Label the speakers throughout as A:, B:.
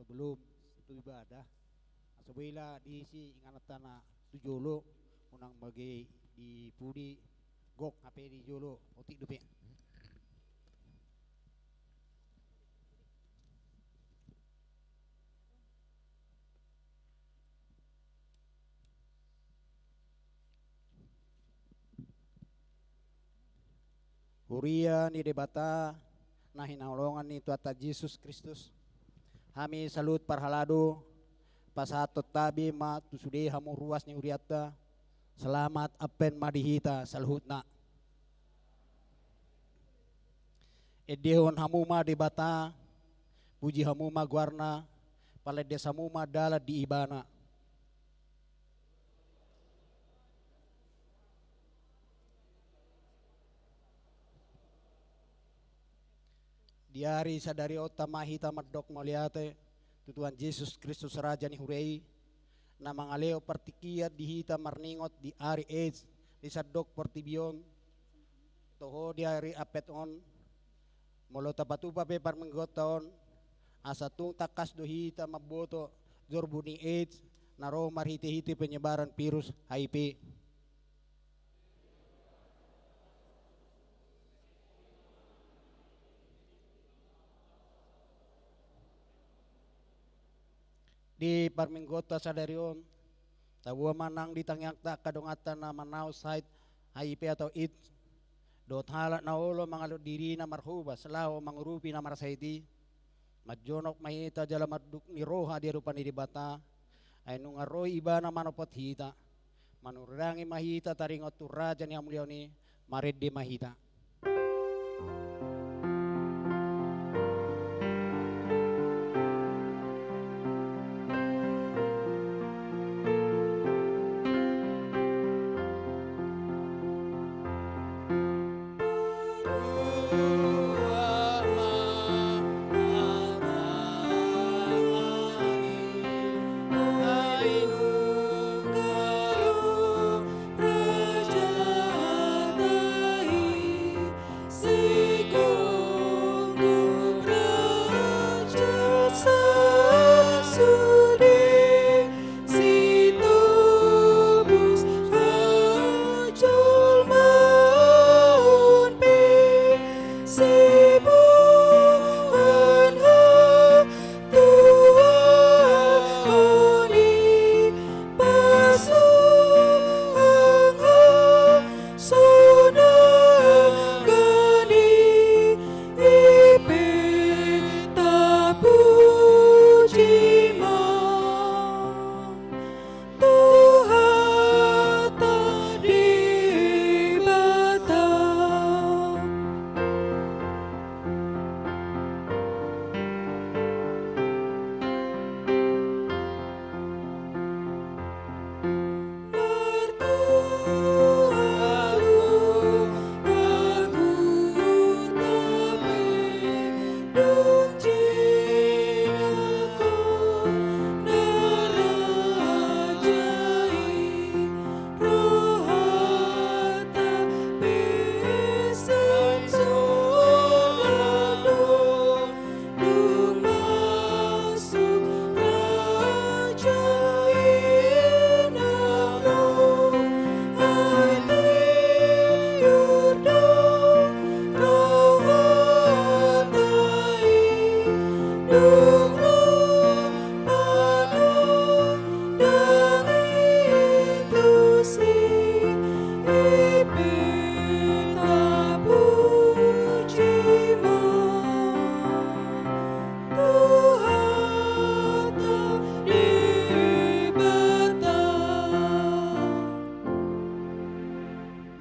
A: sebelum itu ibadah asubila diisi inganatan na tujulo unang bagi di pudi gok HP di julo otik dupe. Huria ni debata na hinaulongan ni Tuata Yesus Kristus. Kami salut parhalado pasatot tabi ma tusude hamu ruas ni uriata. Selamat apen madihita salhutna. Edehon hamuma debata puji hamuma guarna paledes hamuma dala di ibana. Diari sadari ota mahita madok maliate tutuan Yesus Kristus Raja ni hurei na mangaleo partikiat dihita marningot di ari AIDS di sadok portibion toho di ari apet on molo tapatupa pe parmenggotaon asa tung takas dohita maboto jorbuni AIDS naro marhiti-hiti penyebaran virus HIV. Di parminggota sadarion tawa manang ditangyakta kadongatan na manaw site HIV atau AIDS dot halat na ulo mga diri na marhuba selaw mangurupi na marasaiti madjonok mahita jala maduk ni roha di rupa ni dibata ay nung aroy iba na manopot hita manurangi mahita taringot turajan ni amulyo ni mariddi mahita.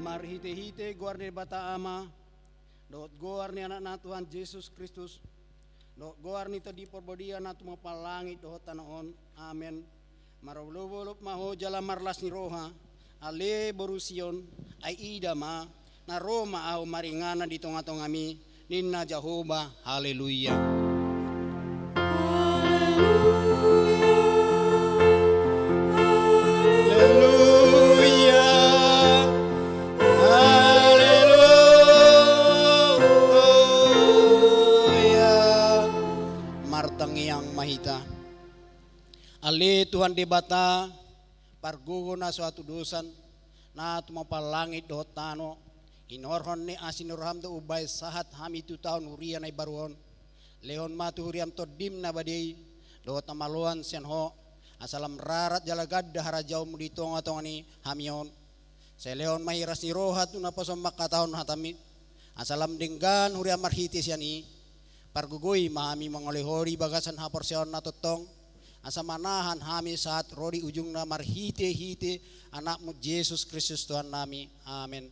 A: Marhite-hite guar ni bata ama dot guar ni anak na Tuhan Yesus Kristus dot guar ni tadi porbodia na tumapalangit dohot tanaon amen marulubulup maho jala marlas ni roha ale borusion ay idama na Roma au maringana di tongatong ami ninna Jehovah haleluya. Martang yang mahita Ali Tuhan di bata pargugo na suatu dosan na tumapalangit do tano inorhon ni asinurham do ubay sahat hami tu tahun urian ay baruon leon matu huriam to dim na badai do tamaluan sian ho asalam rarat jalagad daharajaw mo dito nga ni hamion sa leon mahiras ni rohat na pasom makatahon hatamit asalam dinggan huriam marhiti sian ni pargugoy mahami mangolehori bagasan haporsion na totong asa manahan hami saat rodi ujung na marhite-hite anakmu Yesus Kristus Tuhan nami. Amin.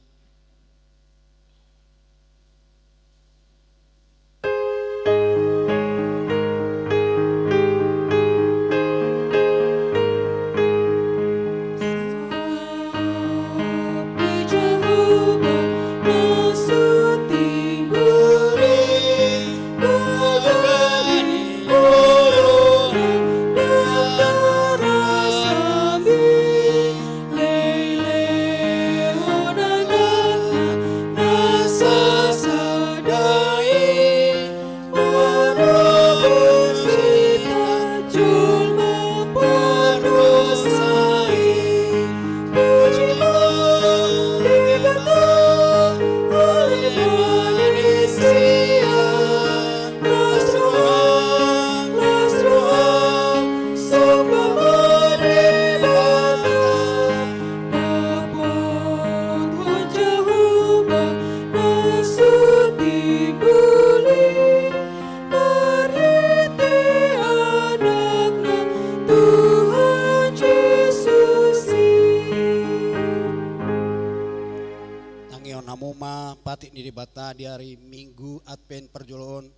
A: Di hari Minggu Advent Perjoloon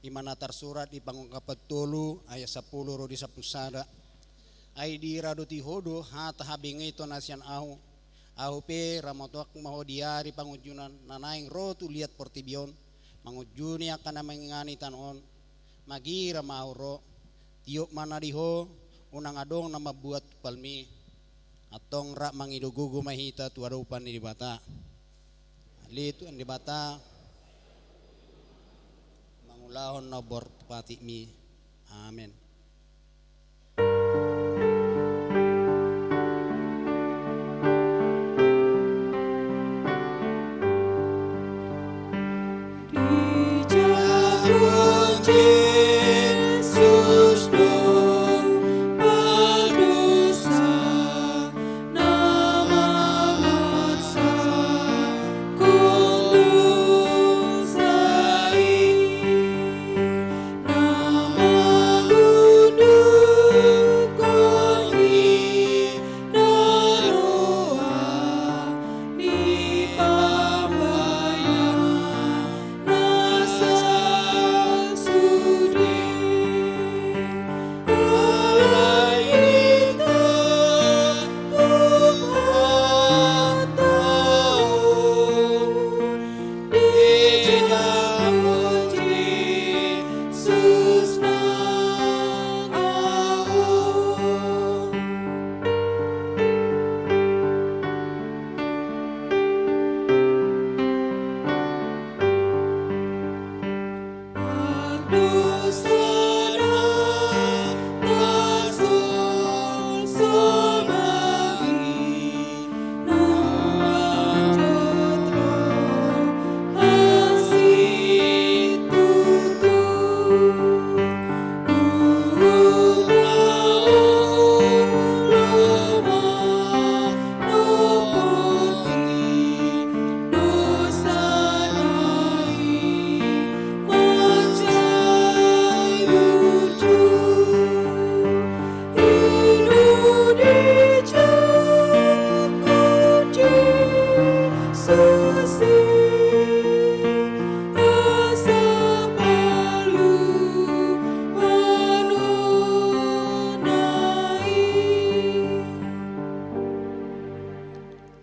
A: imana tersurat di pangungkapan tolu ayat 10 rodi sapusada ay di raduti hodo hata habingi to nasian ahu pe ramotuak maho diari pangujunan nanaing rotu liat portibion mangujuni akan mengingani tanon magira mauro tiok mana diho unang adong nama buat palmi atong rak mangidugugu mahita tuarupan di bata litu ang dibata mangulahon na borpati mi. Amen.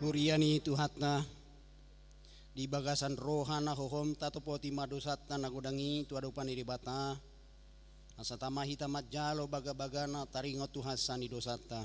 A: Huriani tuhatna di bagasan rohana hohom tatopoti madosatna nagudangi tuadupan iri bata asatama hita majalo baga-bagana taringo tuhasani dosata.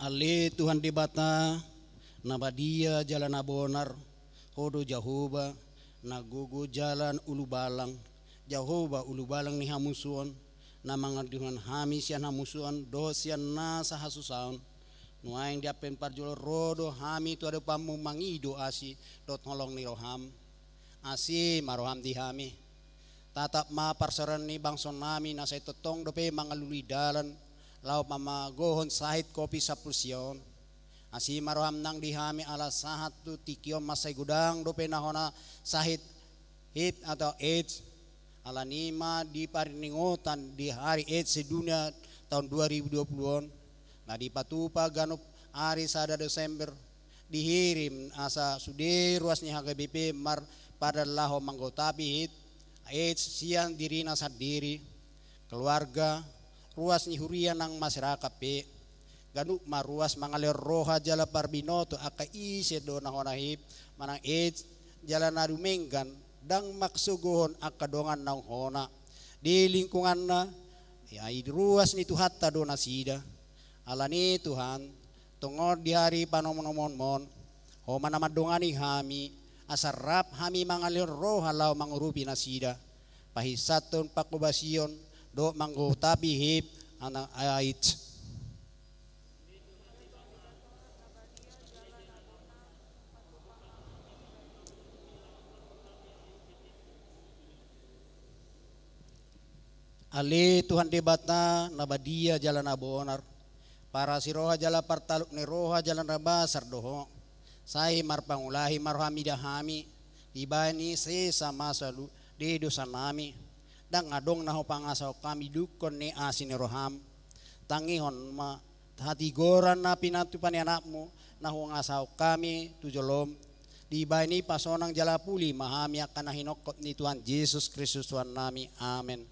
A: Ale Tuhan di bata nabadia jalan abonar hodo Jahoba nagugu jalan ulu balang Jahoba ulu balang ni hamusuan na mga Tuhan hami siya hamusuan do siya na sa hasusaon nuaing diapen parjolo rodo hami tu ada pamu mangido asi dot nolong ni roham asi maroham di hami tatap ma parsaran ni bangson nami na sa itotong dope mga lulidalan lau mamagohon sahit kopi sa pusyon asi maroham nang dihami ala sahat tu tikion masay gudang dope nahona sahit hit atau AIDS ala nima di pariningotan di hari AIDS sedunia tahun 2020 na di patupa ganop hari sada Desember dihirim asa sude ruas ni HGBP mar pada laho manggotapi hit AIDS siang diri nasad diri keluarga ruas ni hurian ng masyarakat pe ganu maruas mangalir roha jala parbinoto aka ise do na honahip manang AIDS jala na dumenggan dang maksuguhon akadongan ng hona di lingkungan na ay ruas ni tuhatta do na sida ala ni Tuhan tungod di hari panomonomon o manamadongani hami asarap hami mangalir roha law mangurupi na sida pahisaton pakubasyon do manggutapi hip anang AIDS Ali Tuhan debata nabadia jalan abonar para si roha jala partaluk ni roha jalan rabasar doho sai marpangulahi marhami dahami ibani se sama salu di dosa nami dang ngadong naho pangasaw kami dukon ni asin ni roham tangihon ma hati goran na pinatupan anakmu naho ngasaw kami tujolom di bani pasonang jalapuli mahami akan nahinokot ni Tuhan Yesus Kristus Tuhan nami amen.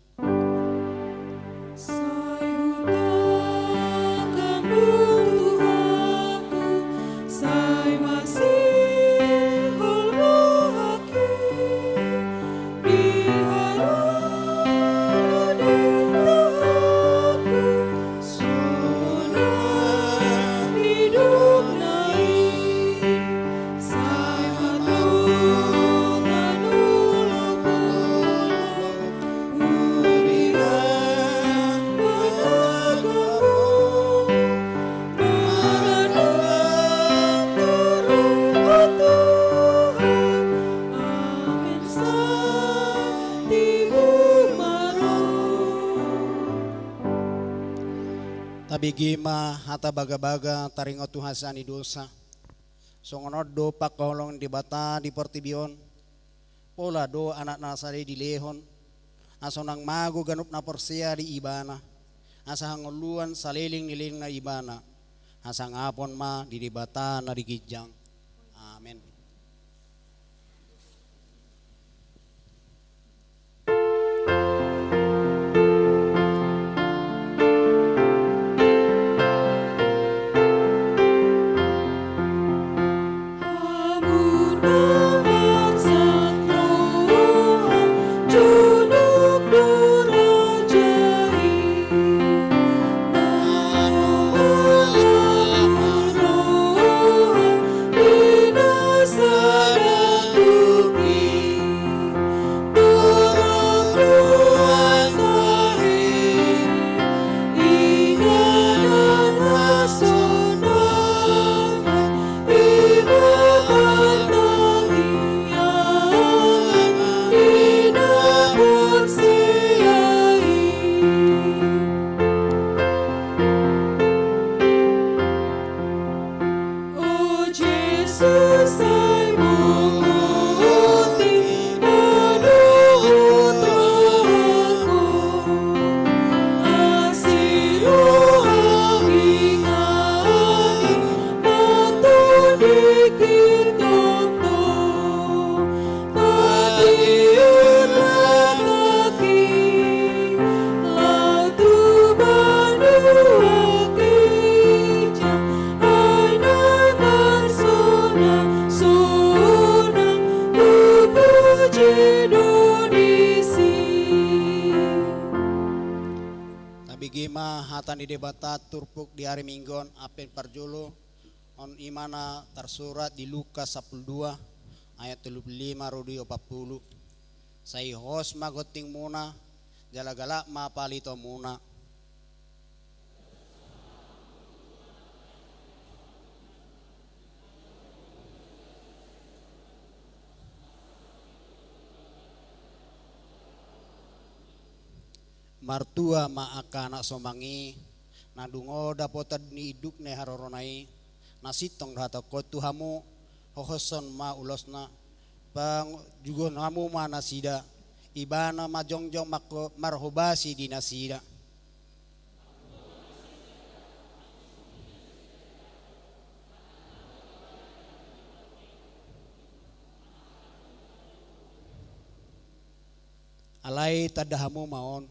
A: Tabigima hata baga-baga taringot Tuhan sani dosa songonod do pakolong di bata di portibion pola do anak nasari di lehon asonang mago ganup na porsia di ibana asa hanguluan saliling niling na ibana asang apon ma di bata na di gijang amen. turpuk di hari Minggon apen parjolo on imana tersurat di Lukas 12 ayat 35 rudio 40. Sai hos magoting muna jalagala mapalito muna. Martua maakana somangi nadungo dapotad ni iduk ne haroronai nasitong rata ko tuhamu hohoson ma ulosna pang jugo namu mana sida ibana majongjong mako marhobasi di nasida. Alai tadahamu maon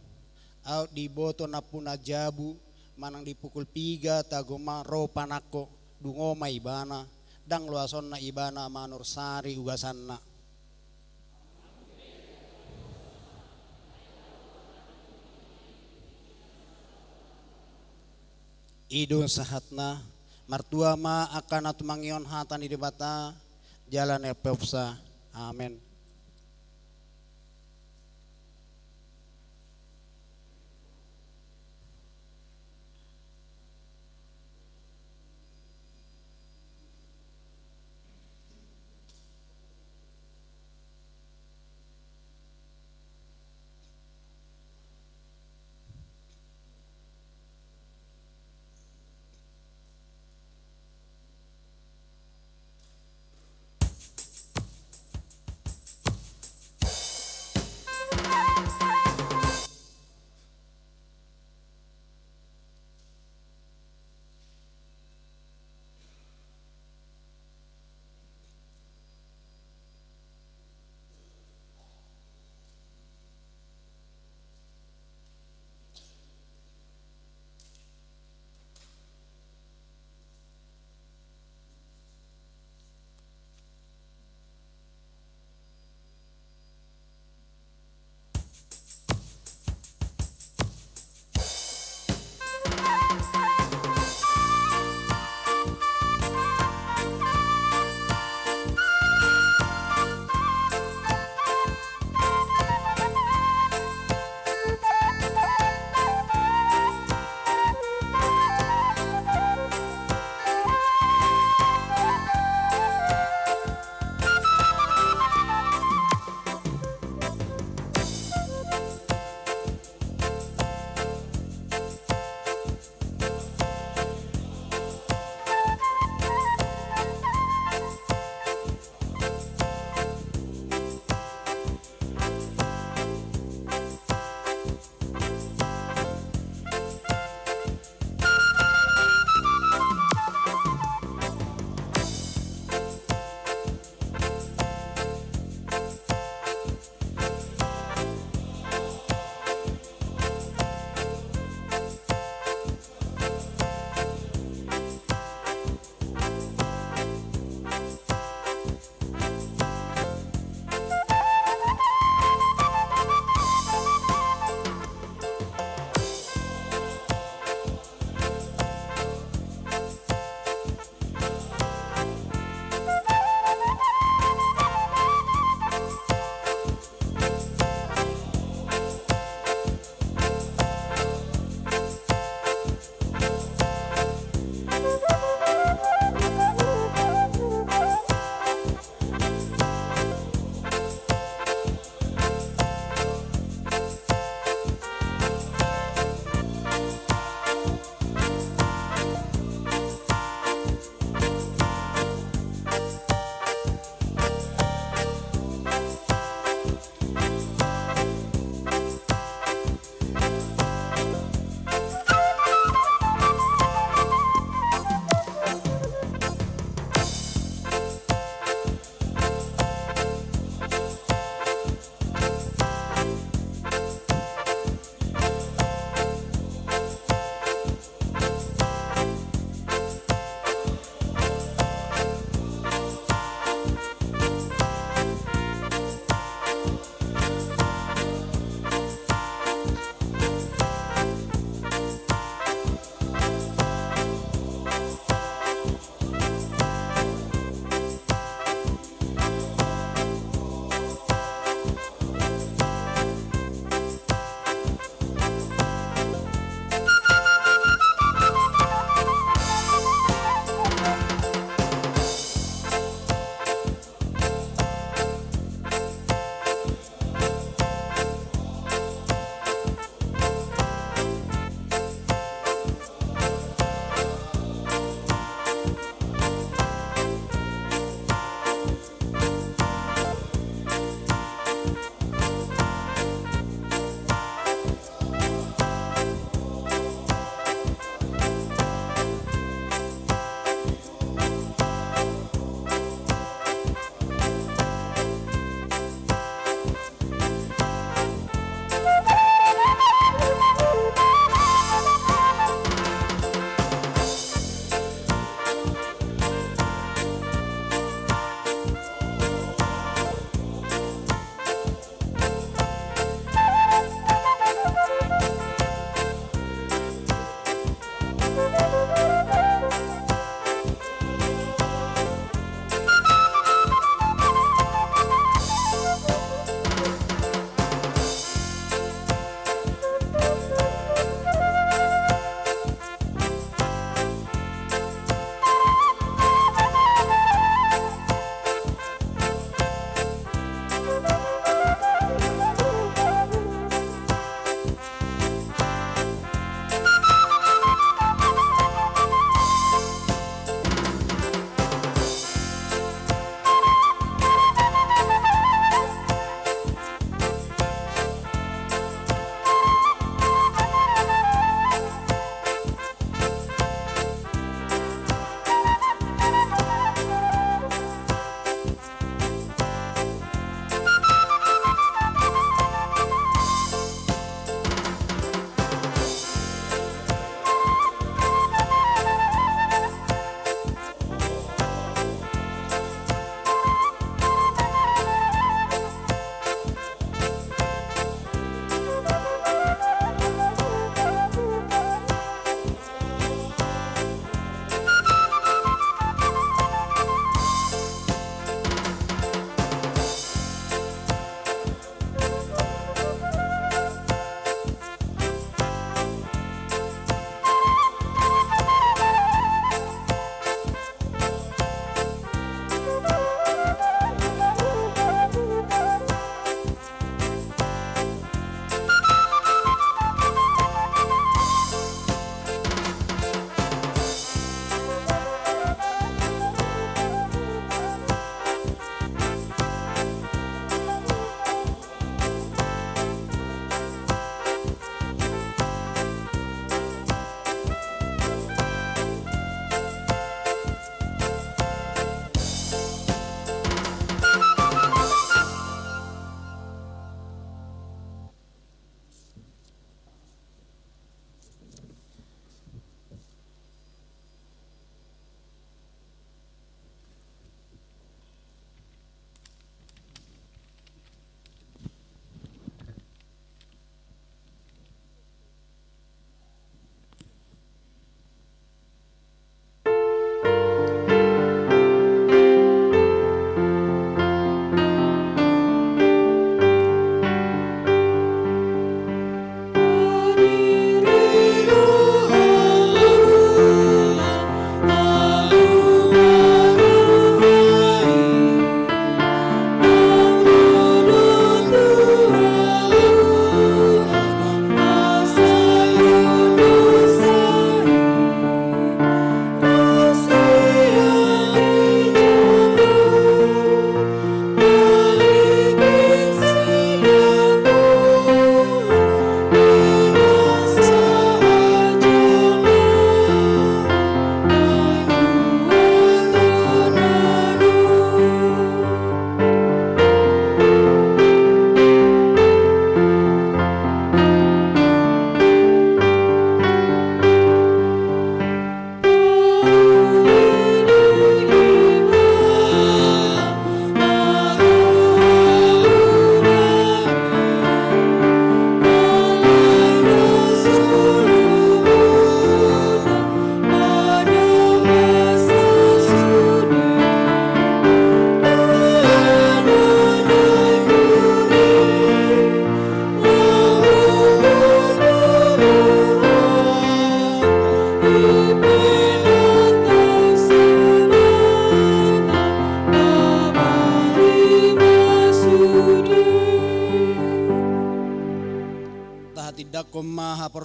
A: out di boto na puna jabu manang dipukul piga tagoma ro panako dungo ma ibana dang luason na ibana manur sari ugasanna. Idul sahatna martua ma akan atumangion hatan di debata jalan epopsa. Amin.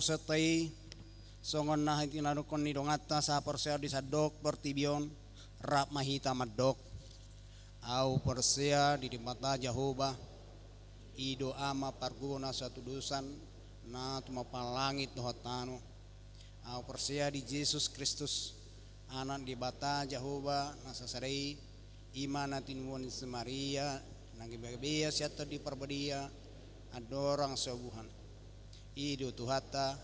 A: porsetai songon na hitinanukon ni dongata sa porsea di sadok pertibion rap mahita madok au porsea di mata Jehovah ido ama parguna satu dusan na tumapalangit dohotano au porsea di Yesus Kristus anak di bata Jehovah nasasarai iman natin won si Maria nagibagbiya siya di parbadia adorang sebuhan ido tuhata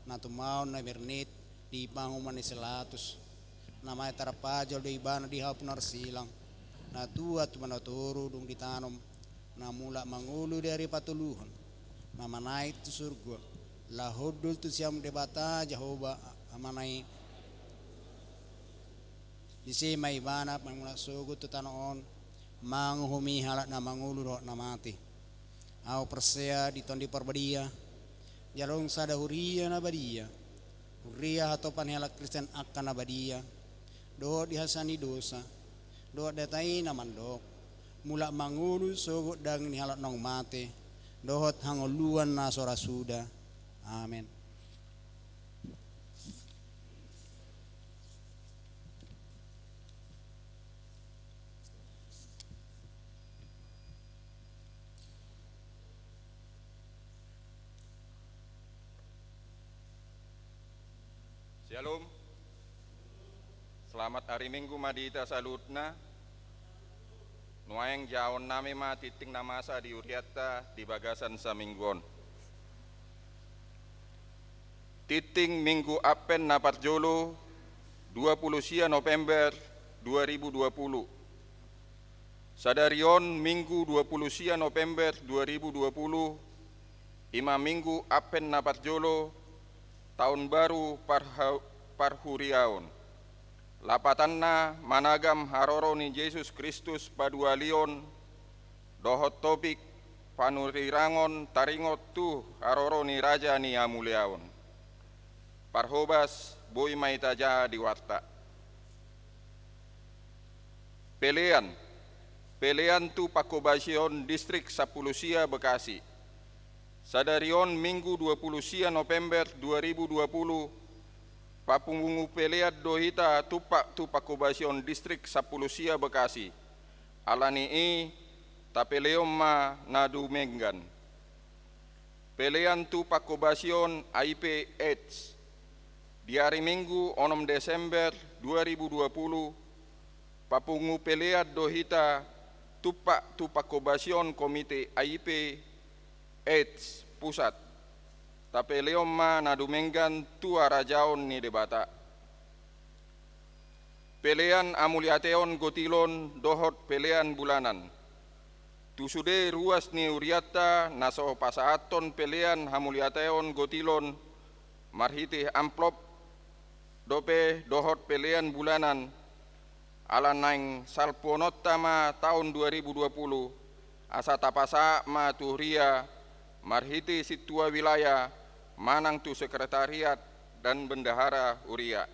A: na tumaon na bernit di panguman ni selatus namay tarapajal do ibana di hapnar silang na tuat manaturu dung ditanom na mula mangulu dari patuluhan na manay tu surga lahodul tu siam debata Jehovah amanay disi may ibana mangula sugut tu tanoon manguhumi halak na mangulu do na mati au persea di tondi parbadia jalong sada huria na badia huria atau panhelak Kristen akan na badia do dihasani dosa do datai na mandok mula mangulu sogot dang ni halak nong mate dohot hangoluan na sora suda amen.
B: Shalom. Selamat hari Minggu madita salutna. Nuayang jaon nami ma titing namasa di uriata di bagasan sa mingguon. Titing minggu apen na parjolo 20 November 2020. Sadarion minggu 20 November 2020 ima minggu apen na parjolo tahun baru parhuriaon. Lapatanna managam haroro ni Yesus Kristus padualion dohot topik panurirangon taringot tu haroro ni raja ni amuliaon. Parhobas boy maitaja di warta. Pelean tu pakobasion distrik Sapulusia Bekasi. Sadarion minggu 20 November 2020 papungungu peleat dohita tupak tu pakobasion distrik Sapulusia Bekasi alani tapeleom ma nadu menggan pelean tu pakobasion IP AIDS di hari Minggu 6 Desember 2020 papungu peleat dohita tupak tu pakobasion komite IP AIDS pusat tapi leoma nadumenggan tua rajaon ni debata. Pelean amuliateon gotilon dohot pelean bulanan. Tusude ruas ni uriata naso pasaaton pelean amuliateon gotilon marhiti amplop dope dohot pelean bulanan ala naing salponotama tahun 2020 asa tapasa ma tuhria marhiti situa wilayah manang tu sekretariat dan bendahara uria.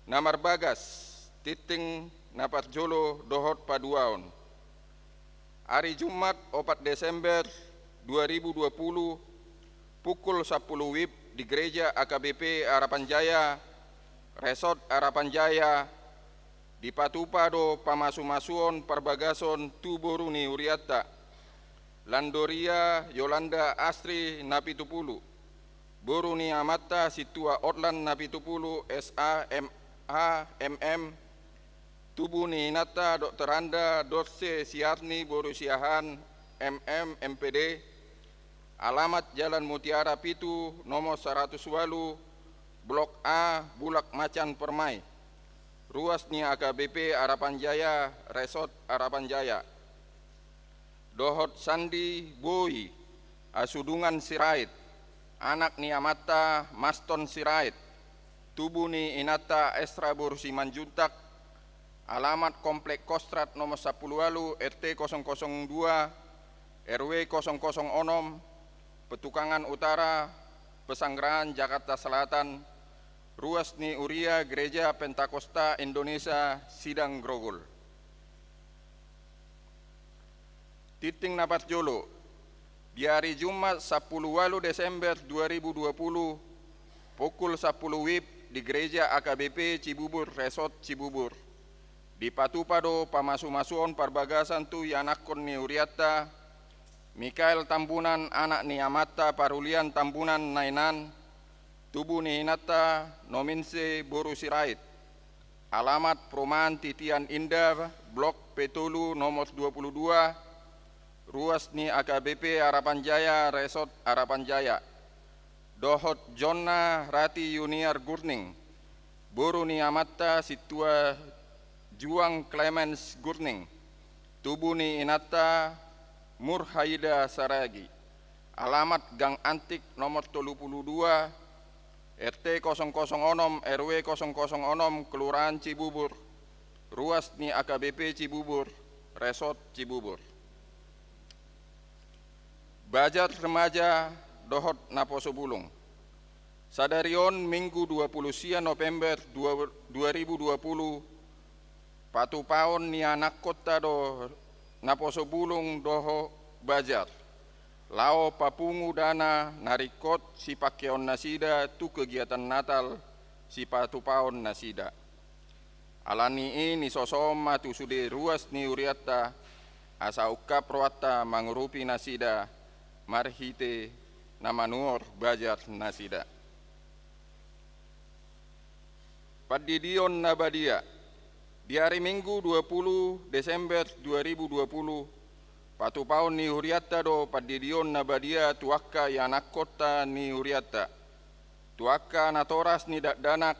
B: Namar bagas titing napat jolo dohot paduaon. Hari Jumat 4 Desember 2020 pukul 10 WIB di gereja AKBP Harapan Jaya, Resort Harapan Jaya, di Patupado Pamasu-masuon Perbagason Tuboruni Uriata. Landoria Yolanda Astri Napitupulu Boruni Amata Situa Orlan Napitupulu SAMA Tubuni Nata Dr. Anda Dorse Siarni Borusiahan MPD alamat Jalan Mutiara Pitu nomor 100 Walu Blok A Bulak Macan Permai ruasnya AKBP Harapan Jaya Resort Harapan Jaya. Dohot Sandi Boy Asudungan Sirait anak ni Amata Maston Sirait Tubuni Inata Estra Borsi Manjuntak alamat Komplek Kostrat nomor 10 Walu RT 002 RW 006 Petukangan Utara Pesanggerahan Jakarta Selatan ruas ni Uria Gereja Pentakosta Indonesia Sidang Grogol. Titing napat jolo di hari Jumat 10 Desember 2020 pukul 10 WIB di Gereja AKBP Cibubur Resort Cibubur. Di patupado pamasu-masuon parbagasan tu yanakon ni Uriata, Mikael Tambunan anak ni Amata Parulian Tambunan Nainan, tubuh ni Hinata Nominse Boru Sirait. Alamat Perumahan Titian Indah, Blok Petulu nomor 22, ruas ni AKBP Harapan Jaya, Resort Harapan Jaya. Dohot Jonna Rati Junior Gurning, Boru ni Amata Situa Juang Clemens Gurning, tubuh ni Inata Murhaida Saragi. Alamat Gang Antik nomor 32, RT 006 RW 006 Kelurahan Cibubur, ruas ni AKBP Cibubur, Resort Cibubur. Bajar remaja Dohot Naposo Bulung. Sadarion Minggu 20 November 2020 patupaon ni anak kota do Naposo Bulung doho Bajar. Lao papungu dana narikot si pakeon nasida tu kegiatan Natal si patupaon nasida. Alani ini sosoma tu sude ruas ni Uriata asa ukap roata mangurupi nasida marhite namanuor Bajar nasida. Padidion Nabadia di hari Minggu 20 Desember 2020 patupaon ni Uriata do padidion Nabadia tuaka yanak kota ni Uriata. Tuaka natoras ni danak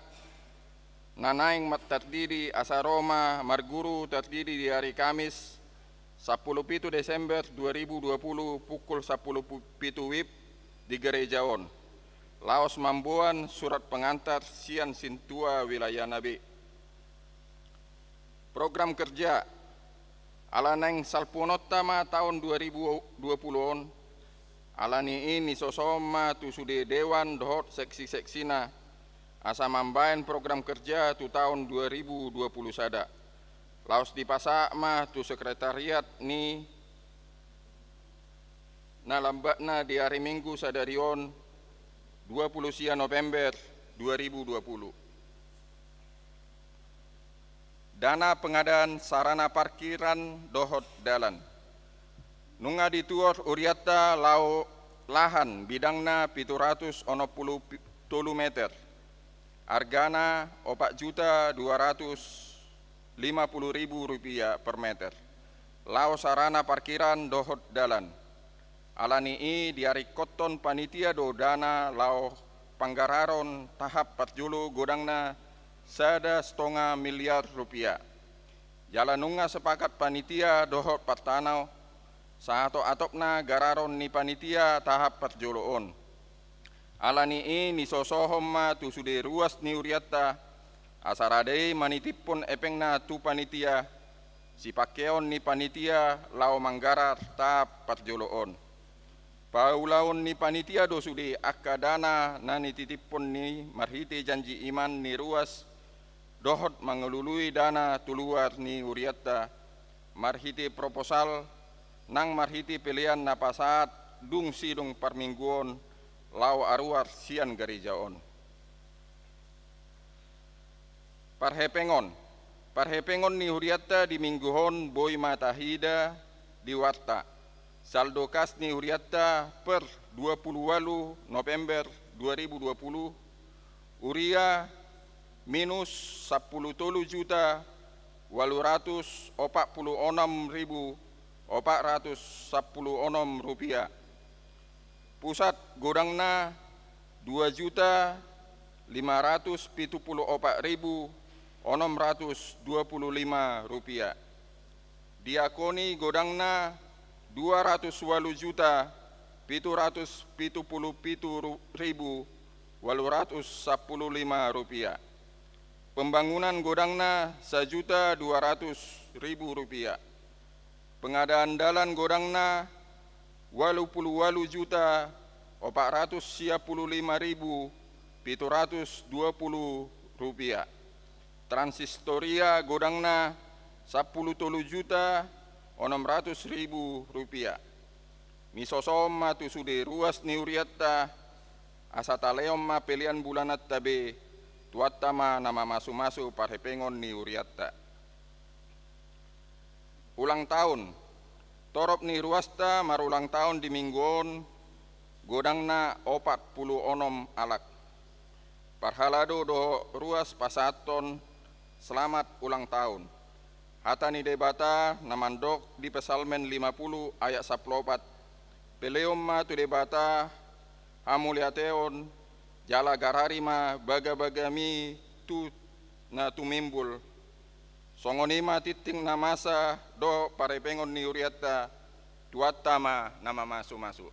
B: nanaing mat terdiri asaroma marguru terdiri di hari Kamis 17 Desember 2020 pukul 10 WIB di Gerejaon. Laos Mambuan surat pengantar Sian Sintua wilayah Nabi. Program kerja alaneng salpunotama tahun 2020 alani ini sosoma tu sude dewan dohot seksi-seksina asa mambain program kerja tu tahun 2020 sada. Laos di pasakma tu sekretariat ni nalambatna di hari Minggu sadarion 20 November 2020. Dana pengadaan sarana parkiran dohot dalan. Nunga dituor Uriata lau lahan bidangna 760 meter. Argana 4.250.000 rupiah per meter. Lau sarana parkiran dohot dalan. Alani i diari koton panitia do dana lau panggararon tahap patjulu godangna sada 1,5 miliar rupiah. Jalanunga sepakat panitia dohot patanau saato atopna gararon ni panitia tahap patjoloon. Alani ini sosohomma tu sude ruas ni Uriata asaradei manitipun epengna tu panitia si pakeon ni panitia lau manggarar tahap patjoloon. Paulaun ni panitia do sude akadana nani titipun ni marhite janji iman ni ruas dohot mengelului dana tuluar ni Uriata marhiti proposal nang marhiti pilihan napasat dung sidung parmingguon lau aruar sian gerejaon. Parhepengon ni Uriata di mingguhon boy matahida di warta. Saldo kas ni Uriata per 28 November 2020 Uria minus 10.846.440 rupiah. Pusat godangna 2.574.625 rupiah. Diakoni godangna 220.777.815 rupiah. Pembangunan godangna 1.200.000 rupiah. Pengadaan dalan godangna 88.455.720 rupiah. Transistoria godangna 10.600.000 rupiah. misosoma tu sude ruas ni uriatta asataleom ma pelian bulanat tabe tuatama nama masu-masu parhepengon ni uriatta. Ulang tahun torop ni ruasta marulang tahun di mingguon godangna 46 alak. Parhalado do ruas pasaton selamat ulang tahun. Hata ni debata namandok di pesalmen 50 ayat 14. Peleom ma tu debata hamuliateon jala gararima baga-bagami tu na tumimbul. Songonima titing namasa do parepengon ni uriatta tuatama nama masu-masu.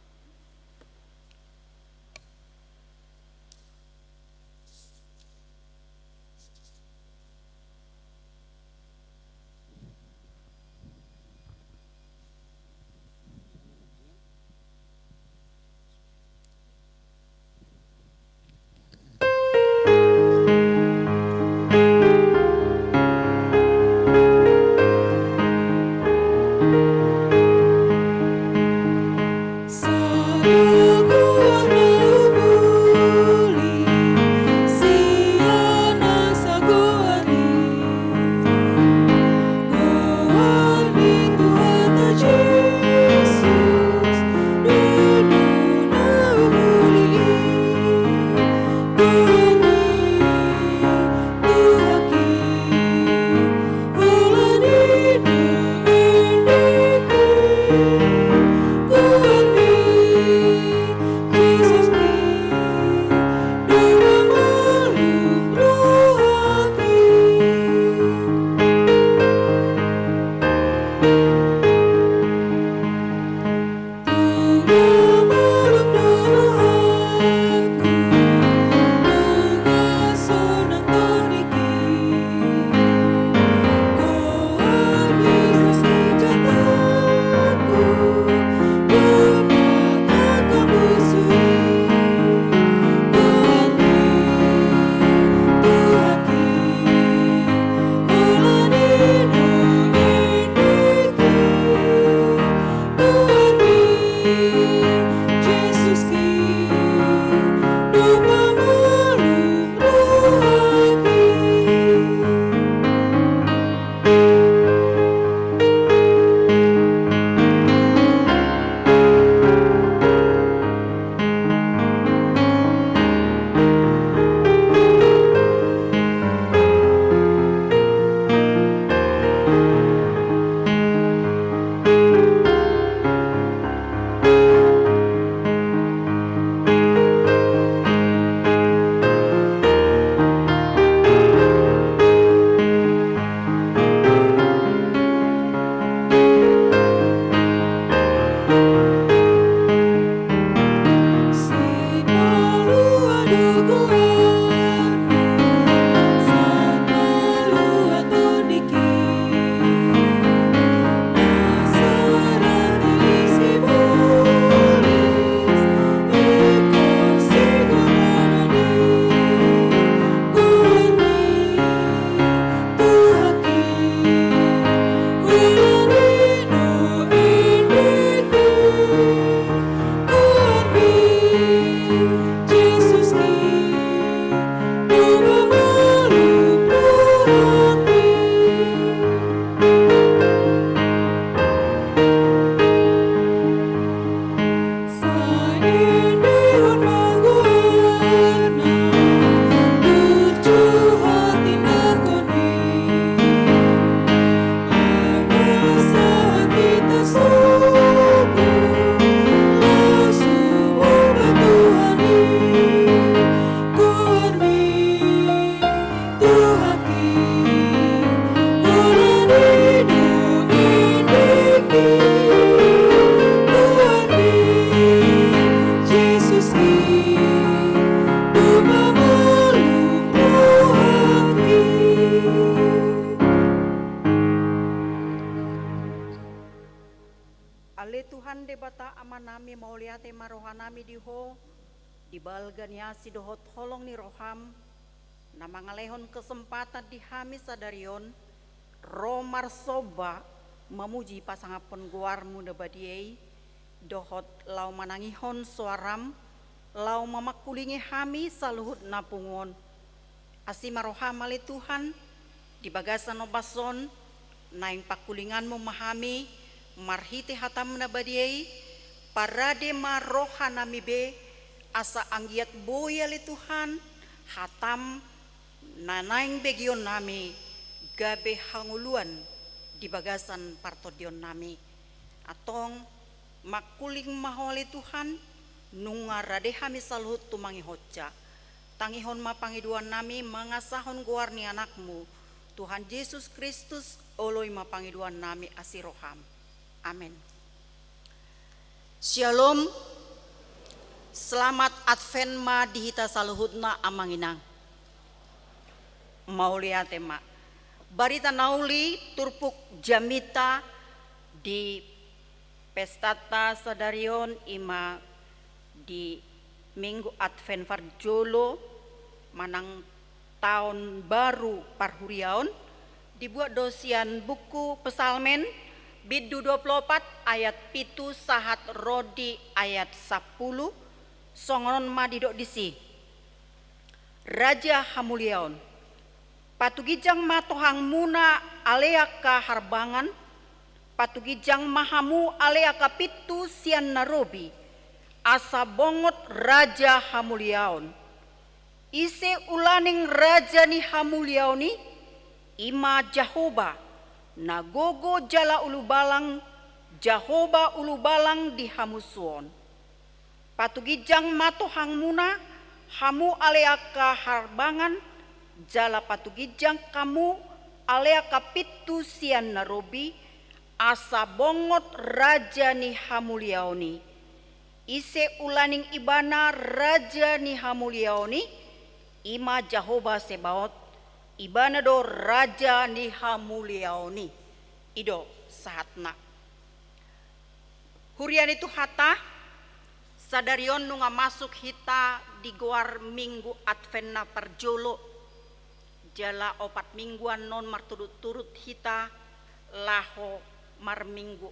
C: Tuhan debata amanami mauliate marohanami diho dibalgania sidohot holong ni roham na mangalehon kesempatan di hamis sadarion romar soba memuji pasangan pengguarmu nebadiei dohot lau manangihon suaram, lau mamakulingi hami saluhut napungon. Asimaroha mali Tuhan, di bagasan obason, naing pakulinganmu mahami, marhiti hatam nabadiai, parade maroha namibe, asa anggiat boya li Tuhan, hatam nanaing begion nami, gabe hanguluan di bagasan partodion nami. Atong makuling maholi Tuhan, nungarade hami saluhut tumangi hoca. Tangihon mapangiduan nami mangasahon guarni anakmu, Tuhan Yesus Kristus oloi mapangiduan nami asiroham. Amin. Shalom. Selamat Advent ma dihita saluhutna amanginang. Maulia tema. Barita nauli turpuk jamita di pestata sadarion ima di Minggu Advent Farjolo manang tahun baru parhuriaon dibuat dosian buku pesalmen bidu 24 ayat pitu sahat rodi ayat 10 songonon madidok disi Raja Hamuliaon patugijang matohang muna aleaka harbangan patugijang mahamu aleaka pitu sian narobi asa bongot Raja Hamuliaon ise ulaning raja ni Hamuliaoni ima Jahoba nagogo jala ulubalang Jahoba ulubalang di Hamusuon patugijang matohang muna hamu aleaka harbangan jala patugijang kamu aleaka pitu sian narobi asa bongot raja ni Hamuliaoni ise ulaning ibana raja ni Hamuliaoni ima Jahoba Sebaot ibana do raja ni Hamuliaoni ido sahatna hurian itu hata sadarion nunga masuk hita di guar Minggu Adventna parjolo jala 4 mingguan non marturut-turut hita laho mar Minggu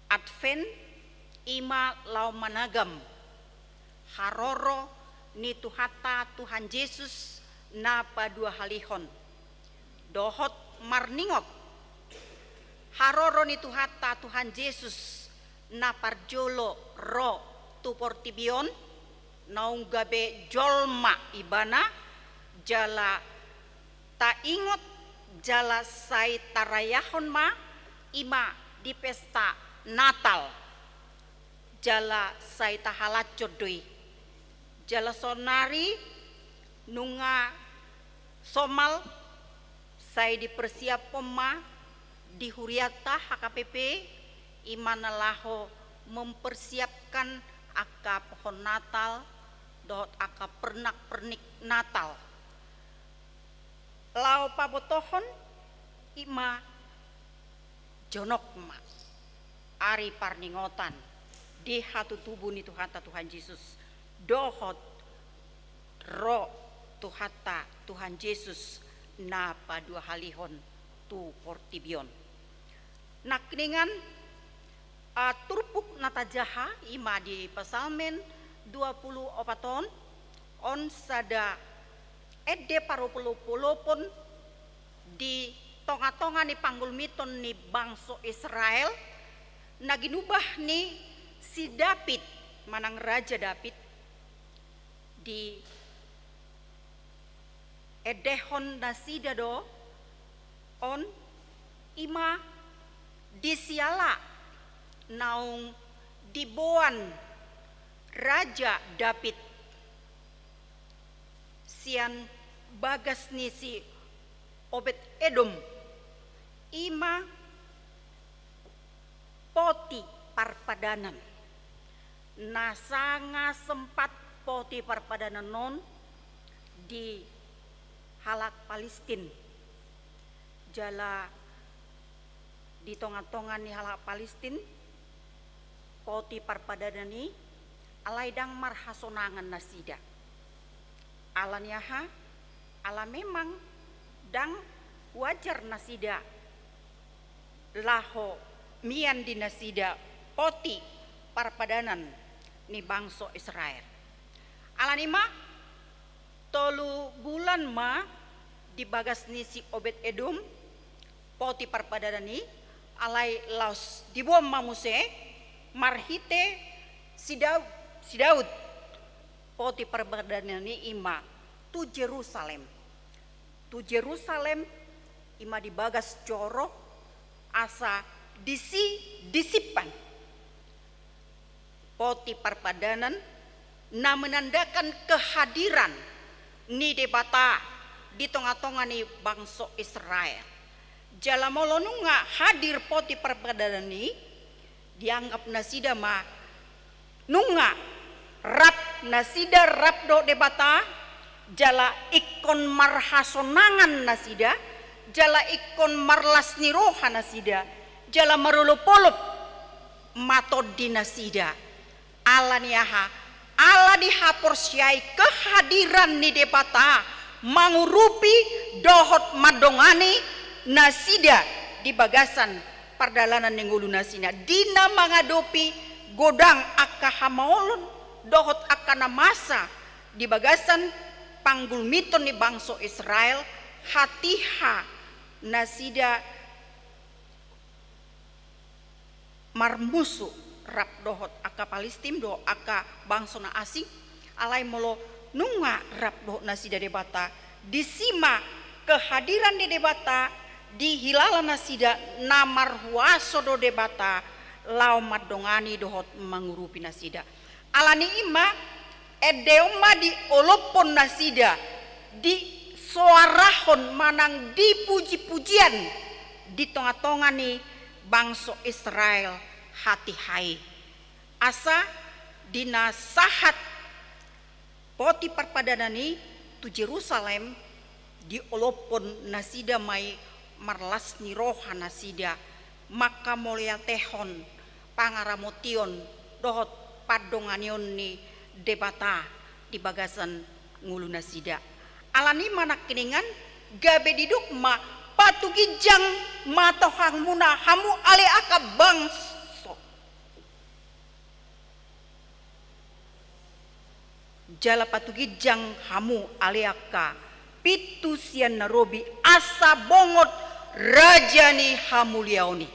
C: Advent ima lau managam haroro ni tuhata Tuhan Yesus na padua halihon dohot marningot haroro ni tuhata Tuhan Yesus na parjolo ro tu portibion naung gabe jolma ibana jala ta ingot jala sai tarayahon ma ima di pesta Natal jala sai tahalat jodoi jala sonari nunga somal sai dipersiap pema di huriata HKPP imana laho mempersiapkan aka pohon Natal dot aka pernak-pernik Natal lau pabotohon ima jonok ma ari parningotan di hatu tubuh ni tuhata Tuhan Yesus dohot ro tuhata Tuhan Yesus na padua halihon tu portibion nakningan turpuk natajaha ima di pesalmen 20 opaton on sada ede parupulupulupun di tonga-tonga ni panggulmiton ni bangso Israel naginubah ni si David manang Raja David di edehon nasida do on ima disiala naung diboan Raja David sian bagas ni si Obed Edom ima poti parpadanan nasanga sempat poti parpadanan non di halak Palestin jala di tongan-tongan ni halak Palestin poti parpadanan ni alaidang marhasonangan nasida alanyaha ala memang dang wajar nasida laho mian di nasida poti parpadanan ni bangsa Israel. Alanima tolu bulan ma dibagas ni si Obed Edom poti parpadanan ni alai laos dibuam mamuse marhite si Daud poti parpadanan ni ima tu Jerusalem ima dibagas coro asa disipan poti parpadanan na menandakan kehadiran ni debata di tengah-tengah ni bangsa Israel. Jala molonunga hadir poti parpadanan ni dianggap nasida ma nunga rap nasida rap do debata jala ikon marhasonangan nasida jala ikon marlas niroha nasida jala marulupolup matod dinasida ala niaha ala dihaporsiai kehadiran ni debata mangurupi dohot madongani nasida di bagasan pardalanan ninggulu nasina dina mangadopi godang akka hamaolon dohot akka namasa di bagasan panggul miton ni bangsa Israel hatiha nasida marmusu rap dohot aka Palestin do aka bangsa na asing alai molo nunga rap dohot nasida debata disima kehadiran di debata di hilala nasida namar huaso do debata lau madongani dohot mangurupi nasida alani ima edeuma di olopon nasida di suarahon manang dipuji-pujian di tengah-tengah ni bangsa Israel hati hai asa dina sahat poti parpadanani tu Jerusalem di olopon nasida mai marlas ni roha nasida maka molia tehon pangaramotion dohot padonganion ni debata di bagasan ngulu nasida alani manak kiningan gabe diduk ma patugijang matohang muna hamu ale aka bangso jala patugijang hamu ale aka pitu sian narobi asa bongot rajani hamuliaoni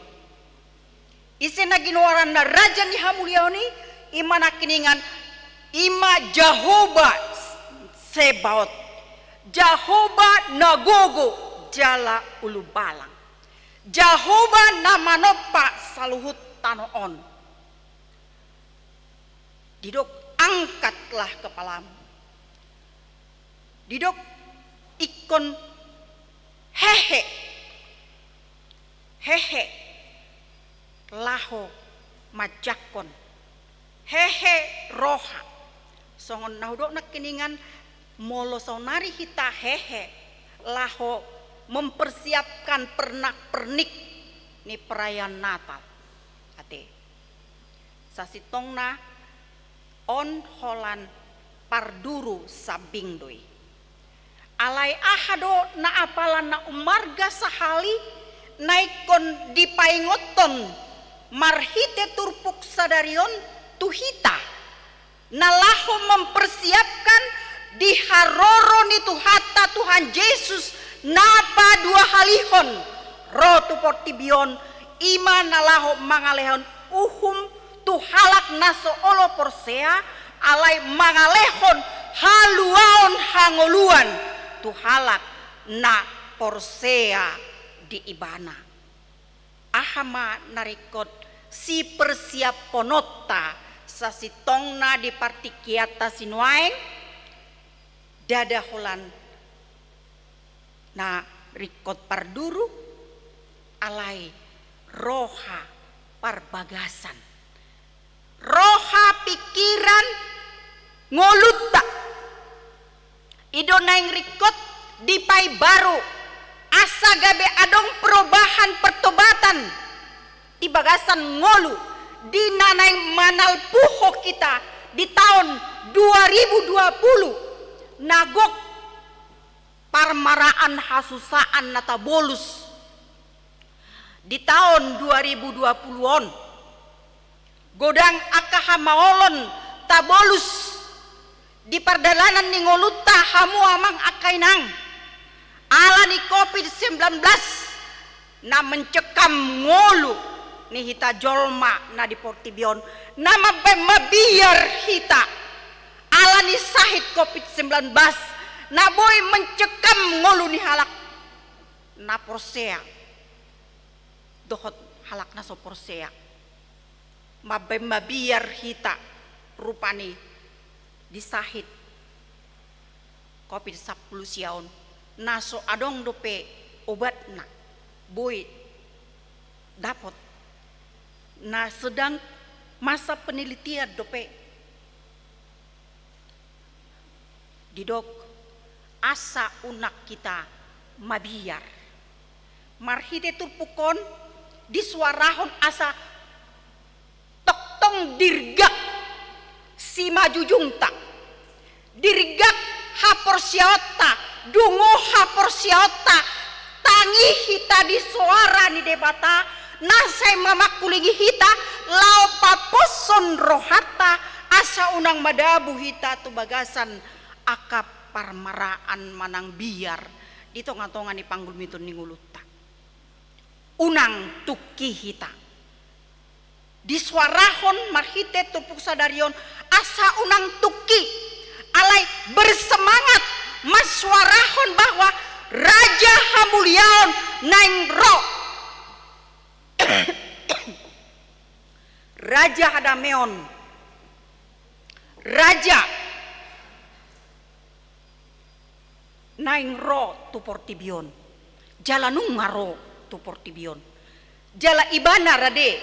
C: isena ginowaran na rajani hamuliaoni imana kiningan ima Jehovah Sebaot Jehovah Nagogo jala ulubalang Jehovah namanopa saluhut tanoon didok angkatlah kepalamu didok ikon hehe laho majakon hehe roha songon naudok nak kiningan molo sonari hita hehe laho mempersiapkan pernak-pernik ni perayaan Natal ate sasitongna on holan parduru sabingdoi alai ahado na apalan na umarga sahali naikon dipaingoton marhite turpuk sadarion tuhita nalaho mempersiapkan diharoro ni tuhata Tuhan Yesus napa dua halihon rotu portibion ima nalaho mangalehon uhum tuhalak naso olo porsea alai mangalehon haluaon hangoluan tuhalak na porsea di ibana ahama narikot si persiaponota sasitongna di partikiata sinuaeng dada holan na rikot parduru alai roha parbagasan roha pikiran ngolutta idonaing rikot dipai baru asa gabe adong perubahan pertobatan di bagasan ngolu di nanaing manal puho kita di tahun 2020 nagok parmaraan hasusaan nata bolus di tahun 2020-on godang akaha maolon tabolus di pardalanan ni ngolutta hamu amang akainang ala ni COVID-19 na mencekam ngolu ni hita jolma na di Portibion na mabiar hita ala ni sahid COVID-19 na boy mencekam ngolu ni halak na porsea dohot halak na so porsea mabiar hita rupani disahid COVID-10 siaon naso adong dope obat na boy dapat nah sedang masa penelitian dope didok asa unak kita mabiar marhite turpukon disuarahon asa toktong dirgak si majujungta dirgak hapor siota dungo hapor siota tangi hita di suara ni debata nasay mamakulingi hita lau paposon rohata asa unang madabu hita tu bagasan akap parmaraan manang biar di tonga-tonga ni panggul mitun ni ngulutta unang tuki hita disuarahon marhite tupuk sadarion asa unang tuki alai bersemangat maswarahon bahwa Raja Hamuliaon naing ro Raja Hadameon Raja naing ro tu Portibion jalanung ngaro tu Portibion jala ibana rade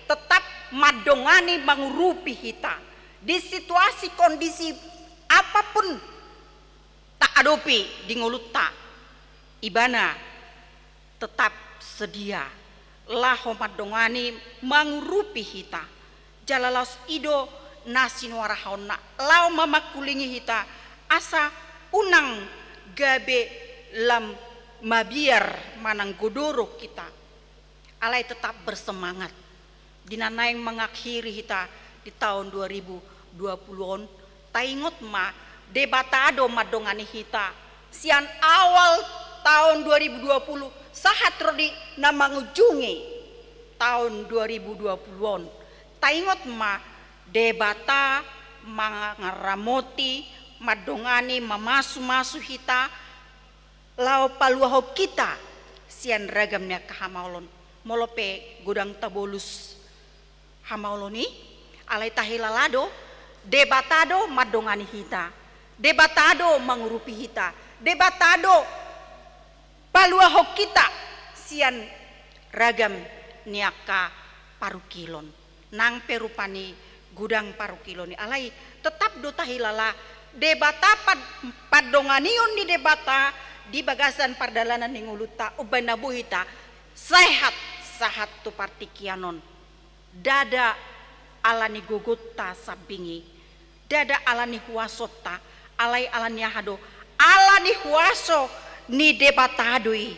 C: tetap madongani mangurupi hita di situasi kondisi apapun tak adopi di ngulutta ibana tetap sedia laho madongani mangurupi hita jalalos ido nasinwarahona lau mamakulingi hita asa unang gabe lam mabiar manang godoro kita alai tetap bersemangat dinanaing mengakhiri hita di tahun 2020on taingot ma debatado madongani hita sian awal tahun 2020 sahat rodi na mangujungi tahun 2020on taingot ma debata mangaramoti madongani mamasu-masu hita lau paluahop kita sian ragamnya kahamaulon molope godang tabolus hamauloni alai tahilalado debatado madongani hita debatado mangurupi hita debatado paluahok kita sian ragam niaka parukilon nang perupani gudang parukilon alai tetap do tahilala debata padonganion di debata di bagasan pardalanan ning uluta ubana buhita sehat sahat tu partikianon dada alani gugutta sabingi dada alani huasota alai alani hado alani huaso ni debatadui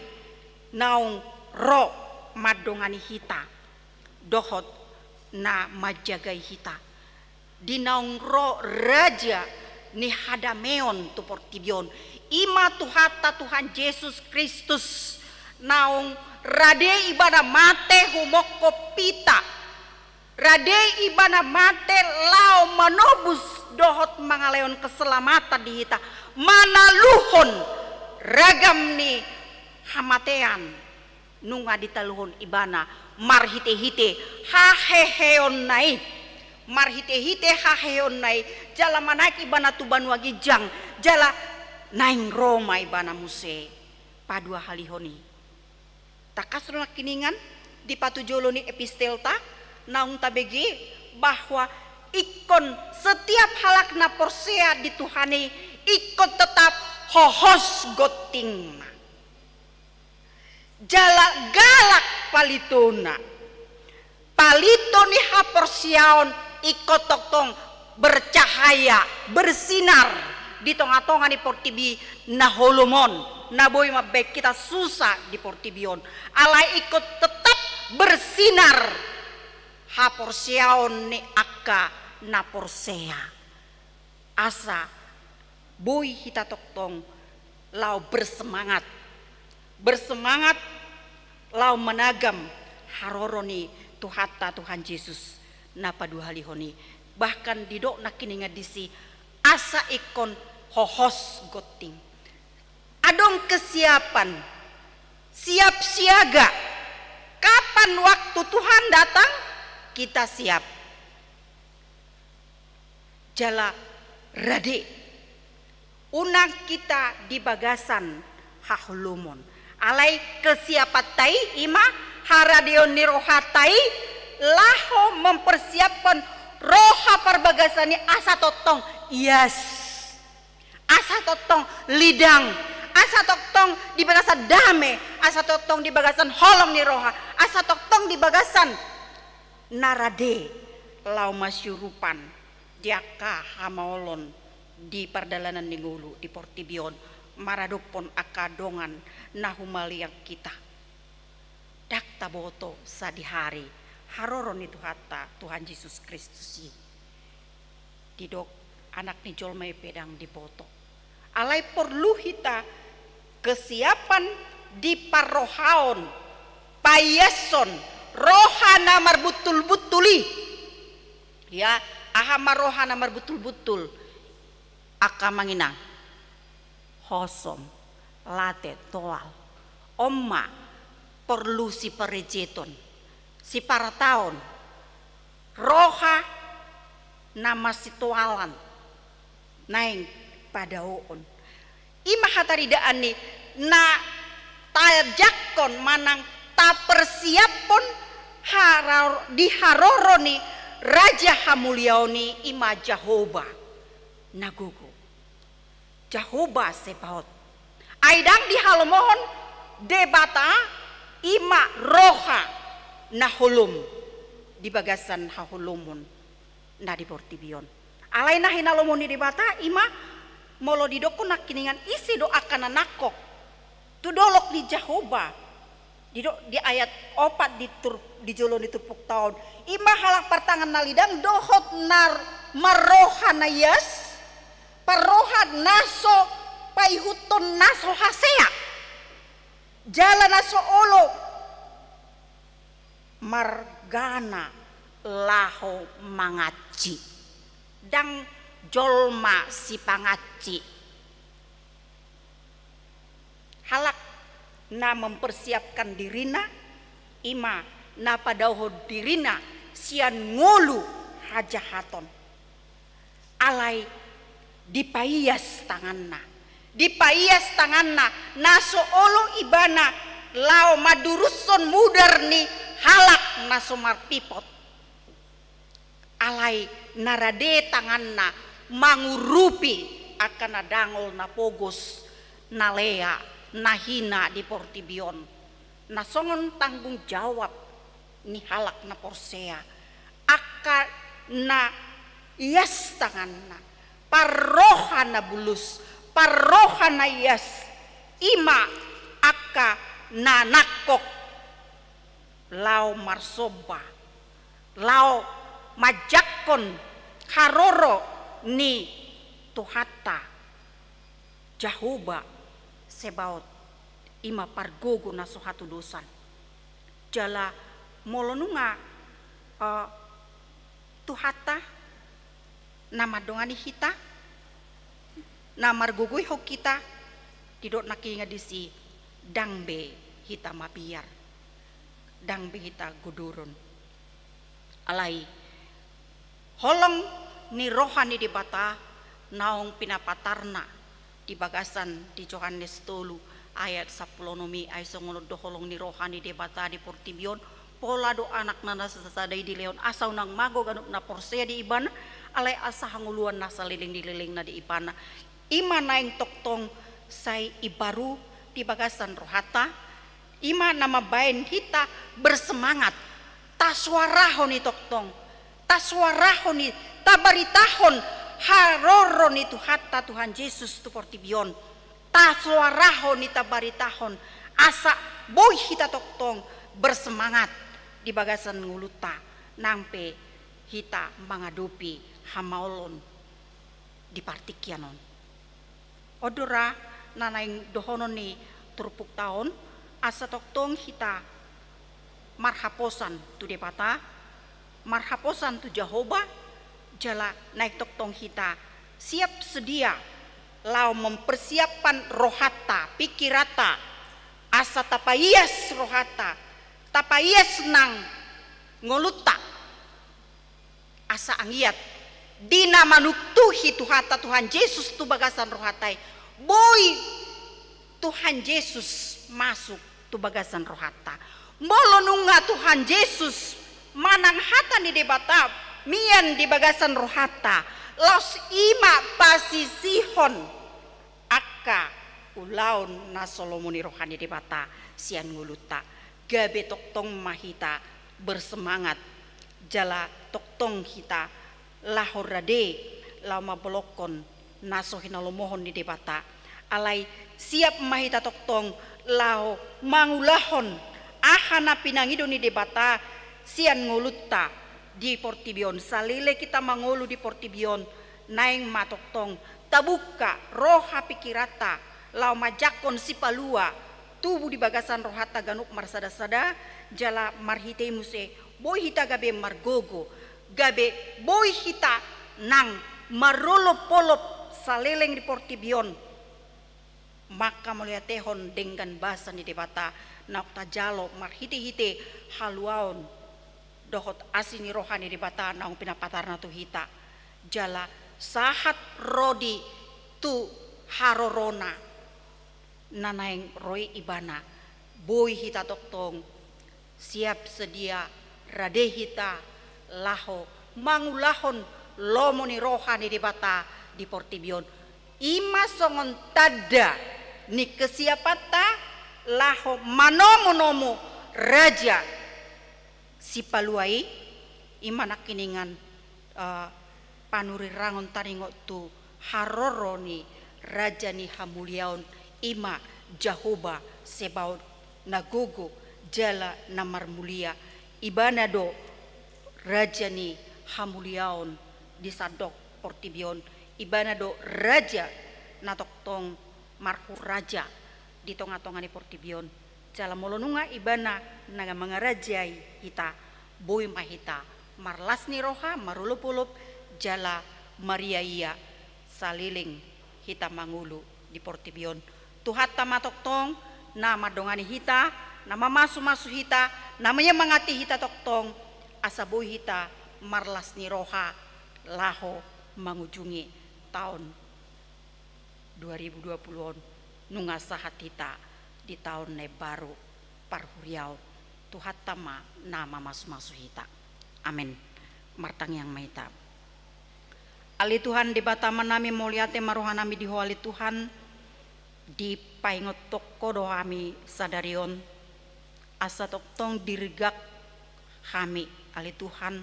C: naung ro madongani hita dohot na majagai hita di naung ro raja ni hadameon tu Portibion ima tuhata Tuhan Yesus Kristus naung rade ibadah mate humoko pita rade ibadah mate lau manobus dohot mangaleon keselamatan di hita manaluhon ragam ni hamatean nunga ditaluhon ibana marhite-hite haheheon nai marhite-hite haheon nai jala manaik ibana tuban wagijang jala naing Roma ibana muse padua halihoni takasrona kiningan di patujolo ni epistelta naung tabegi bahwa ikon setiap halak na porsea di Tuhani ikon tetap hohos goting jala galak palitona palito ni haporsiaon ikot toktong bercahaya bersinar di tonga-tonga ni Portibi na holomon na boy mabek kita susah di Portibion alai ikut tetap bersinar haporseaon ni akka na porsea. Asa boy hita toktong lau bersemangat. Bersemangat lau menagam haroroni tuhata Tuhan Yesus na paduhalihoni. Bahkan didok na kininga disi asa ikon hohos goting. Adong kesiapan, siap siaga. Kapan waktu Tuhan datang, kita siap. Jala rade. Unang kita di bagasan hahulumon. Alai kesiapatai ima haradion nirohatai laho mempersiapkan roha parbagasani asa totong. Yes. Asa totong lidang. Asa totong di bagasan dame, asa totong di bagasan holong ni roha, asa totong di bagasan narade lau masyurupan diaka hamaolon di pardalanan ni ngulu di Portibion maradopon akadongan nahumaliang kita dak taboto sa di hari haroron itu hatta Tuhan Yesus Kristus didok anak ni jolmai pedang dipoto alai perlu hita kesiapan di parohaon payeson rohana marbutul-butuli ya ahama rohana marbutul-butul aka manginang hosom late toal omma perlu si perejeton si parataon roha nama si toalan naing padaon ima hataridaan ni na tajakon manang ta persiapon diharoroni raja hamuliaoni ima Jahoba nagugo Jahoba sepaot aidang dihalomohon debata ima roha nahulum di bagasan hahulumon na di Portibion alai na hinalomon di debata ima molo di doko nak kiningan isi doakan nakok tu dolok di Jahoba di ayat 4 di jolon ditupuk tahun ima halak pertangan nalidang dohot nar maroha nayas parohat naso paihuton naso hasea jalan naso olo margana laho mangaci dang jolma si pangaci halak na mempersiapkan dirina ima na padauho dirina sian ngulu hajahaton alai dipaias tanganna naso olo ibana lao maduruson mudarni halak naso marpipot alai narade tanganna mangurupi akan adangol na pogos nalea nahina di Portibion nasongon tanggung jawab ni halak na porsea aka na ias tanganna paroha na bulus paroha na ias ima aka na nakok lao marsoba lao majakon haroro ni tuhata Jahoba sebaot ima pargogo na suhatu dosan jala molonunga tuhata nama dongani hita namar gugui hok kita tidok nakinga disi dangbe hita mapiar dangbe hita gudurun alai holong ni rohani di bata naong pinapatarna di bagasan di Johannes 3 ayat 10 nomi ay songono doholong ni rohani di bata di Portibion pola do anak nana sesadai di leon asau nang mago ganuk na porsea di ibana alai asa hanguluan na saliling di liling na di ibana ima naing toktong say ibaru di bagasan rohata ima nama bain hita bersemangat taswarahon ni toktong taswarahon ni tabaritahon haroron itu hatta Tuhan Yesus tu Portibion taswarahon ni tabaritahon asa boy hita toktong bersemangat di bagasan nguluta nampe hita mangadupi hamaolon di partikianon. Odora nanaing dohonon ni turpuk tahun asa toktong hita marhaposan tu depata, marhaposan tu Jehovah, jala naik toktong hita siap sedia lau mempersiapkan rohata, pikirata, asa tapayas rohata, tapayas nang ngoluta, asa angiat, dina manuktuhi tuhata Tuhan Yesus tu bagasan rohatai, boy Tuhan Yesus masuk tu bagasan rohata, molo nunga Tuhan Yesus manang hata ni debata, mian di bagasan rohata, los ima pasisihon akka ulaun na solomoni rohani debata sian nguluta gabe toktong mahita bersemangat jala toktong hita lahorade lama belokon naso hinalomohon di debata alai siap mahita toktong lao mangulahon ahana pinangido ni debata sian nguluta di Portibion salile kita mangolu di Portibion naing matoktong tabuka roha pikirata lau majakon si palua tubuh di bagasan rohata ganuk marsada-sada jala marhite muse boy hita gabe margogo gabe boy hita nang marolop-polop saleleng di Portibion maka melihatehon dengan bahasa ni debata nakta jalo marhite-hite haluaon dohot asini rohani debata naung pinapatarna tu hita jala sahat rodi tu harorona nanaing roy ibana boy hita toktong siap sedia rade hita laho mangulahon lomoni rohani debata di Portibion ima songon tada ni kesiapata laho manomo-nomo raja si paluai ima nakiningan panuri rangon taringo tu haroroni raja ni hamuliaon ima Jehovah Sebaot nagogo jala namar mulia ibana do raja ni hamuliaon di sadok Portibion ibana do raja natoktong marhu raja di tonga-tonga ni Portibion jala molonunga ibana naga mangarajai hita boy mahita marlasni roha marulup-ulup jala Maria iya saliling hita mangulu di Portibion tuhata matoktong nama dongani hita nama masu-masu hita namanya mangati hita toktong asa boy hita marlasni roha laho mangujungi tahun 2020 nunga sahat hita di tahun ne baru parhuriau tuhatama nama masu-masu hita amin martang yang maita ali Tuhan di batama nami moliate marohanami di hoali Tuhan di paingot toko dohami sadarion asa toktong dirigak kami ali Tuhan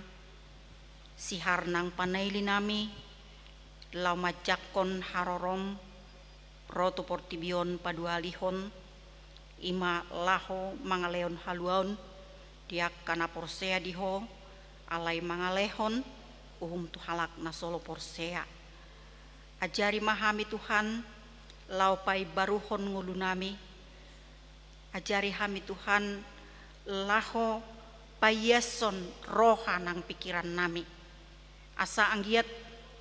C: sihar nang panaili nami lau majakon harorom roto Portibion padualihon ima laho mangaleon haluaon dia kana porsea diho alai mangalehon uhum tuhalak nasolo porsea ajari mahami Tuhan lau pai baruhon ngulunami ajari hami Tuhan laho payason roha nang pikiran nami asa anggiat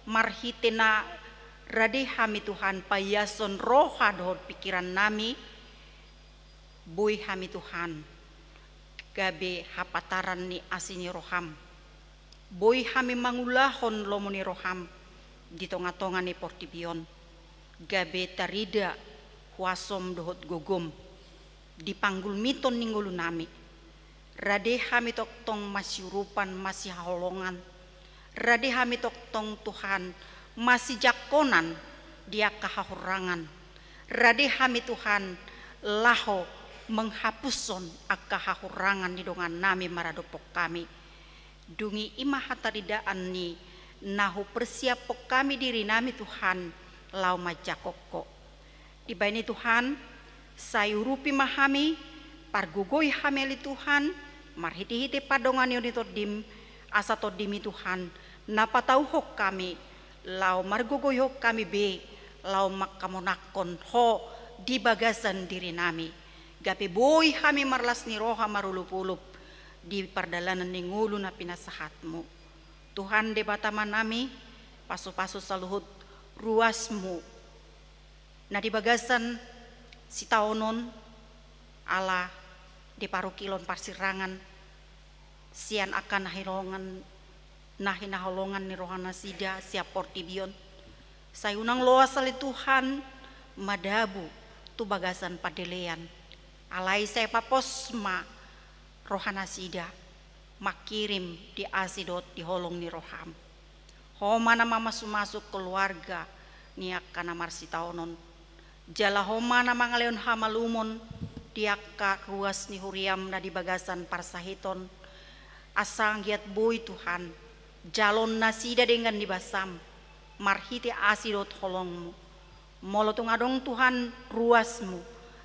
C: marhitena rade hami Tuhan payason roha dohot pikiran nami boy hami Tuhan gabe hapataran ni asini roham boy hami mangulahon lomoni roham di tonga-tonga ni Portibion gabe tarida huasom dohot gogom di panggul miton ninggulu nami rade hami toktong masyurupan masih holongan rade hami toktong Tuhan masih jakonan dia kahahurangan rade hami Tuhan laho menghapuson akahahurangan di dongan nami maradopok kami dungi imah hataridaan ni nahu persiapok kami diri nami Tuhan lau majakoko di baini Tuhan sayurupi mahami pargugoi hameli Tuhan marhiti-hiti padongan yoni todim asa to dimi Tuhan napatauhok kami lau margogoyhok kami be lau makamonakon ho di bagasan diri nami gapi boy kami marlas ni roha marulup-ulup di pardalanan ni ngulu na pinasahatmu Tuhan de bataman nami paso-paso sa luhut ruasmu na di bagasan si taonon ala di parukilon parsirangan sian akan nahinahulongan ni rohana sida siap portibion sayunang loas sali Tuhan madabu tu bagasan padelean alai saya paposma rohana sida makirim di asidot di holong ni roham homa nama masuk keluarga ni akan marsi taonon jala homa nama ngaleon hamalumon diaka ruas ni huriam na di bagasan parsahiton asang giat boy Tuhan jalon nasida dengan dibasam marhiti asidot holongmu molotung adong Tuhan ruasmu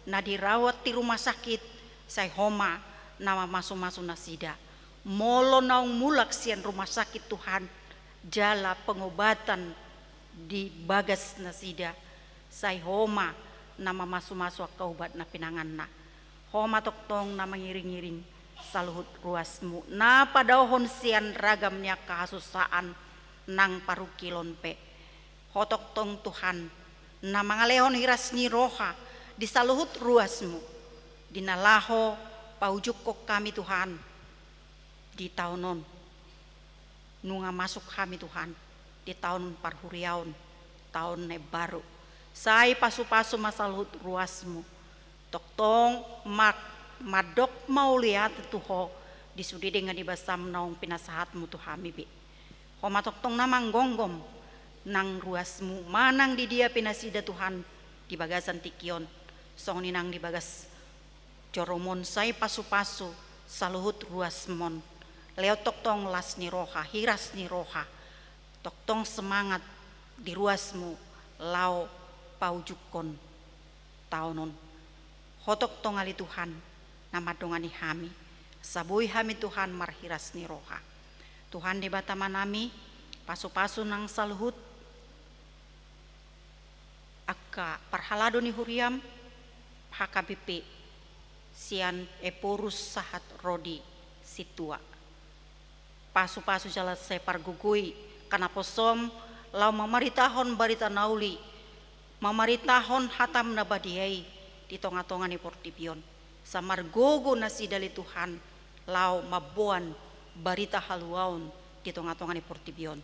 C: na dirawat di rumah sakit say homa nama masu nasida molo naung mulak sian rumah sakit Tuhan jala pengobatan di bagas nasida say homa nama masu kaubat na pinanganna homa toktong na mangiring-iring saluhut ruasmu na padahon sian ragamnya kasusaan nang parukilon pe hotok tong Tuhan na mangalehon hiras ni roha di saluhut ruasmu dinalaho paujuk kok kami Tuhan di tahunon nunga masuk kami Tuhan di tahun parhuriaun tahun baru sai pasu-pasu masaluhut ruasmu toktong madok mau lihat tuho disudi dengan dibasam naung pinasahatmu Tuhan bibi homa toktong namang gonggom nang ruasmu manang di dia pinasida Tuhan di bagasan tikion song ninang di bagas joromon sai pasu-pasu saluhut ruasmon leo toktong las ni roha hiras ni roha toktong semangat di ruasmu lau paujukon taunon hotok tongali Tuhan nama dongani hami sabui hami Tuhan marhiras ni roha Tuhan di bataman nami pasu-pasu nang saluhut akka parhalado ni huriam HKBP sian eporus sahat rodi situa pasu-pasu jala separ gugui kana posom lau mamaritahon barita nauli mamaritahon hatam nabadiai di tonga-tonga ni portibion samar gogo nasi dali Tuhan lau mabuan barita haluaun di tonga-tonga ni portibion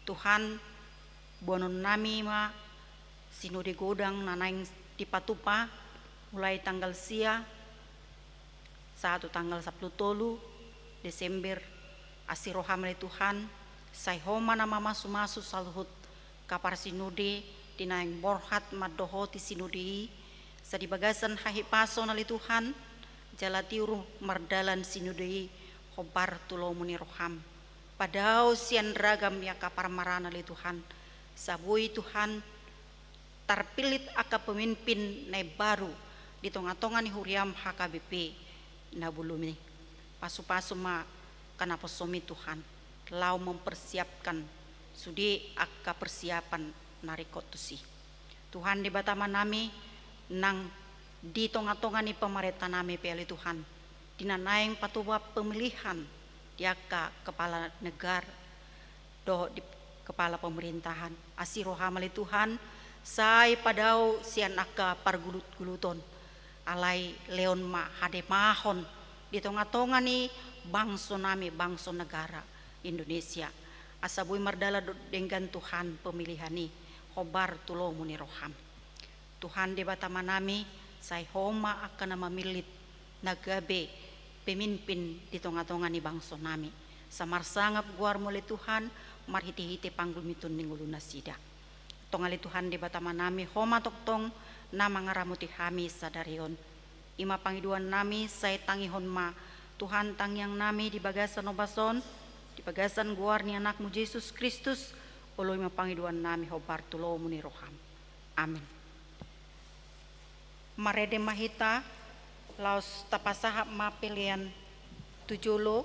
C: Tuhan bonon nami ma sinode godang nanaing di patupa mulai tanggal sia 1 tanggal 10 Desember asiroham Tuhan sai homa nama masu saluhut kapar sinode dinaing borhat madoho ti sinode sa di bagasan hahi paso nali Tuhan jala tiuru mardalan sinode hobar tulo muni roham padao sian ragam ya kapar marana li Tuhan sabui Tuhan tarpilit aka pemimpin na baru di tonga-tonga ni huriam HKBP na bulumi pasu-pasu ma kana posomi Tuhan lau mempersiapkan sudi aka persiapan narikotusi Tuhan di bataman nami nang di tonga-tonga ni pemerintah nami peli Tuhan dinanaing patuwa pemilihan diaka kepala negara do di kepala pemerintahan asiroha mali Tuhan sai padau sian aka pargulut-guluton alai leon ma hade mahon di tonga-tonga ni bangso nami bangso negara Indonesia asabui mardala dengan Tuhan pemilihan ni hobar tulo muni roham Tuhan di bataman nami sai homa akan mamilit nagabe pemimpin di tonga-tonga ni bangso nami samar sangap guar mulai Tuhan marhiti-hiti panggumitun ninggulu nasida tongali Tuhan di bataman nami homa toktong na mangaramuti hami sadarion ima pangiduan nami sai tangihon ma Tuhan tangyang nami di bagasan obason di bagasan guar ni anakmu Yesus Kristus ulo ima pangiduan nami hobar tulo muni roham amin marede mahita laos tapasahap mapilian tujulo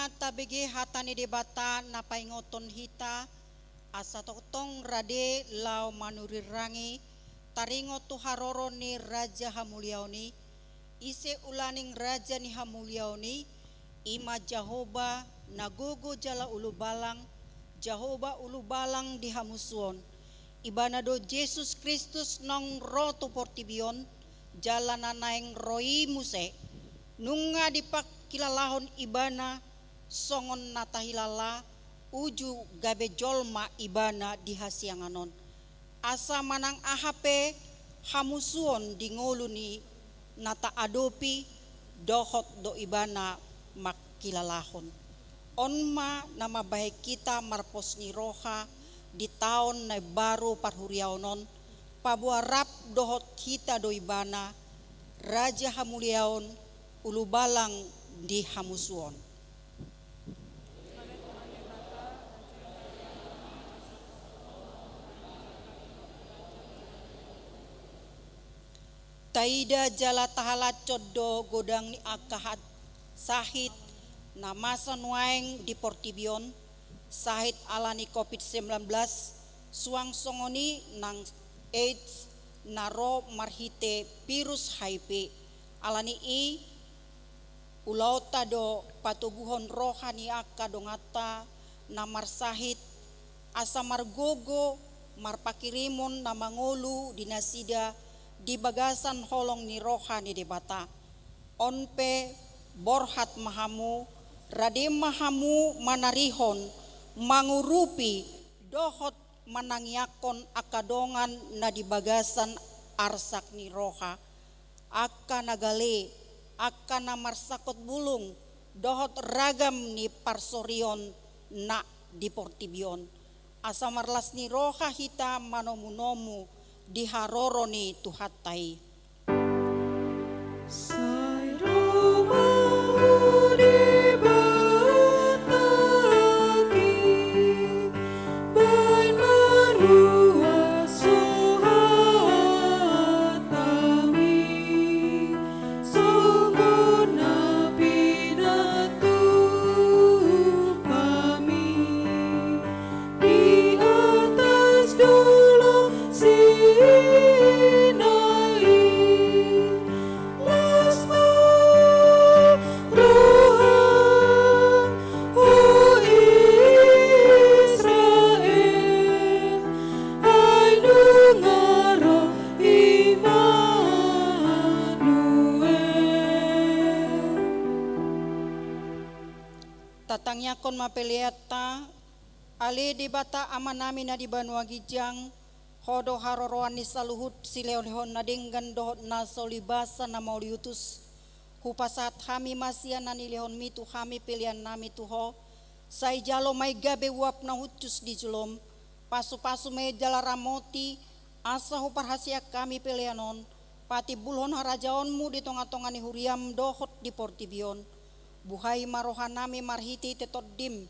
D: Unma tabigi hatani debata napaingoton hita asa totong rade lau manurirangi taringo tu haroro ni raja hamuliauni ise ulaning raja ni hamuliauni ima Jahoba nagogo jala ulu balang Jahoba ulu balang di hamusuon ibanado Jesus Kristus nong roto portibion jala nanaeng roi muse nunga dipak kilalahon ibana songon natahilala uju gabe jolma ibana di hasianganon asa manang ahape hamusuon di ngoluni nata adopi dohot do ibana makilalahon onma nama baik kita marpos ni roha di tahun na baru parhuriaonon pabuarap dohot kita do ibana raja hamuliaon ulu balang di hamusuon. Taida jala tahala codo godang ni akahat sahit namasa nuaeng di portibion sahit alani COVID-19 suang songoni nang AIDS naro marhite virus HIV alani i ulau tado patubuhon rohani akka dongata namar sahit asa margogo marpakirimon namangolu dinasida di bagasan holong ni rohani debata onpe borhat mahamu radim mahamu manarihon mangurupi dohot manangyakon akadongan na di bagasan arsak ni roha akka nagale akka namarsakot bulung dohot ragam ni parsorion na di portibion asa marlas ni roha hita manomu-nomu di haroro ni tuhatai tatangnyakon mapeliata ali di bata amanami na di Banua Gijang hodo haroroan ni saluhut sileon nadinggan dohot na solibasa na mauliutus hupasat hami masia na nilehon mitu hami pilihan nami tuho say jalo may gabe wap na hutus di julom pasu-pasu may jala ramoti asa huparhasia kami pilihanon pati bulhon harajaonmu di tonga-tonga ni huriam dohot di portibion buhay marohanami marhiti tetoddim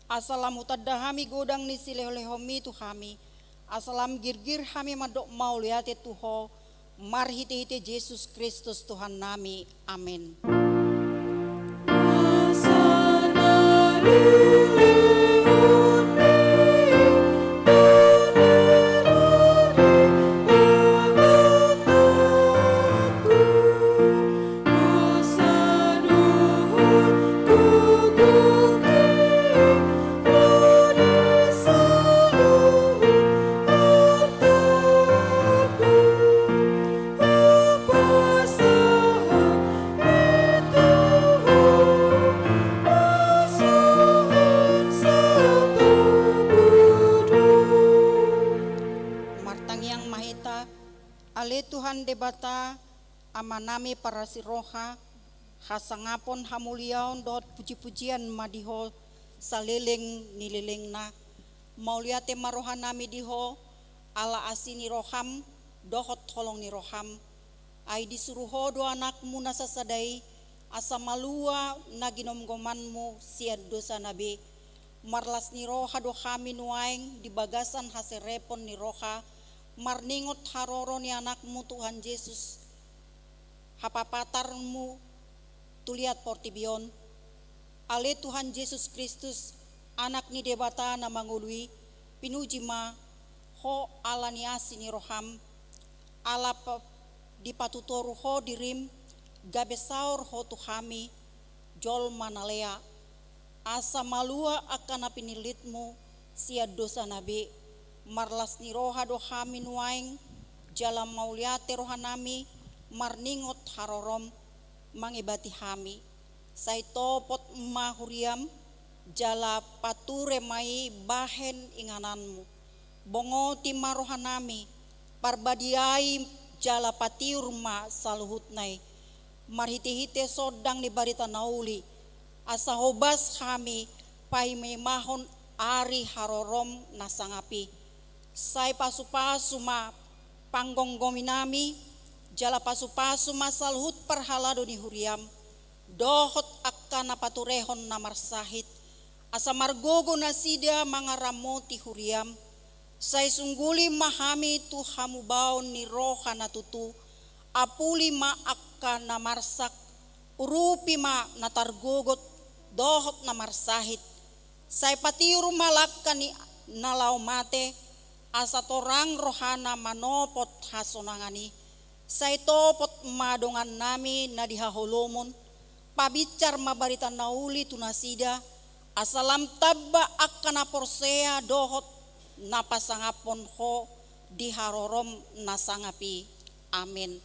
D: asalam utadahami godang ni sileholehomi tu hami asalam girgir hami madok mauliate tuho marhiti-hiti Yesus Kristus Tuhan nami amin. Tuhan debata amanami para siroha hasangapon hamuliaon dot puji-pujian madiho saliling nililing na mauliate marohanami diho ala asini roham dohot holong ni roham ay disuruho do anakmu nasasadai asa malua naginom gomanmu siad dosa nabi marlas ni roha do kami nuaing di bagasan haserepon ni roha marningot haroro ni anakmu Tuhan Yesus hapapatarmu tuliat portibion Ale Tuhan Yesus Kristus, anak ni debata na mangului, pinuji ma, ho ala ni asi ni roham, ala di patutoru ho dirim, gabesaur ho tuhami, jol manalea, asa malua akan apinilitmu, sia dosa nabi, marlas ni roha dohami nuaing, jalam mauliate rohanami, marningot harorom, mangibati hami. Saito pot mahuriam, jala pature mai bahen ingananmu. Bongo tima rohanami, parbadiai jala patiurma saluhutnai. Marhite-hite sodang ni barita nauli, asa hobas kami, pahimai mahon ari harorom nasangapi. Sai pasu-pasu ma panggonggominami, jala pasu-pasu masalhut parhalado ni huriam, dohot akan napaturehon namar sahit, asa margogo nasida mangaramoti huriam, sai sungguli mahami tu hamubaon ni roha natutu, apuli ma akan namarsak, urupi ma natargogot, dohot namar sahit, sai patiru malakkan ni nalau mate, asa torang rohana manopot hasonangani, sai topot madongan nami na dihaholomon, pabicar mabarita nauli tunasida, asalam tabba akan naporsea dohot napasangapon ho diharorom nasangapi. Amin.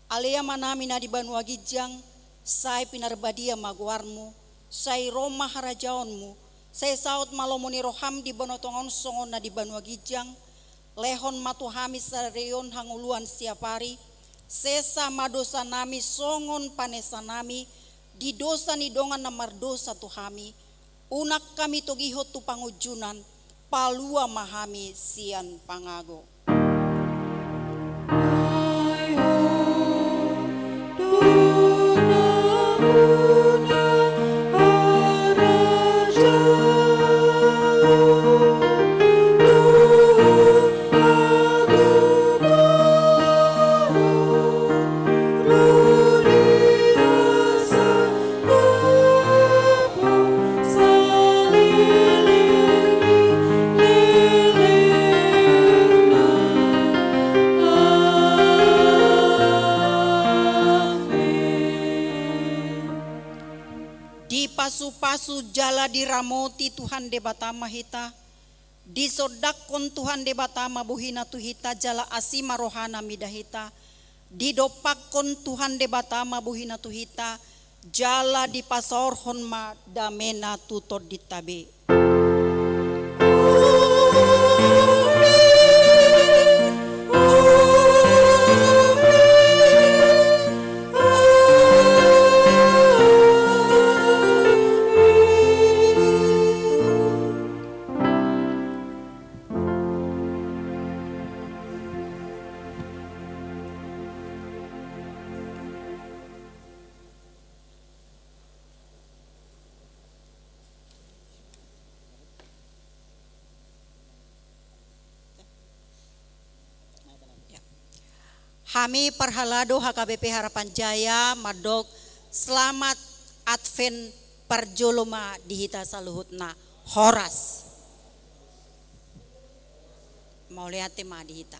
D: Alea manami na di Banua Gijang, sai pinarbadia maguarmu, sai Roma harajaonmu, sai saut malomoni roham di Banotongon songon na di Banua Gijang, lehon matuhami sareon hanguluan siapari, sesa madosa nami songon panesa nami, di dosa ni dongan namar dosa tuhami, unak kami togihot tu pangujunan, palua mahami sian pangago. Pasu-pasu jala diramoti Tuhan debatama hita, disodakon Tuhan debatama buhina tuhita jala asima rohana midahita, didopakon Tuhan debatama buhina tuhita, jala dipasorhon ma damena tutod ditabe. Kami perhalado HKBP Harapan Jaya madok selamat Advent perjoloma dihita saluhutna horas. Mau lihat tema dihita.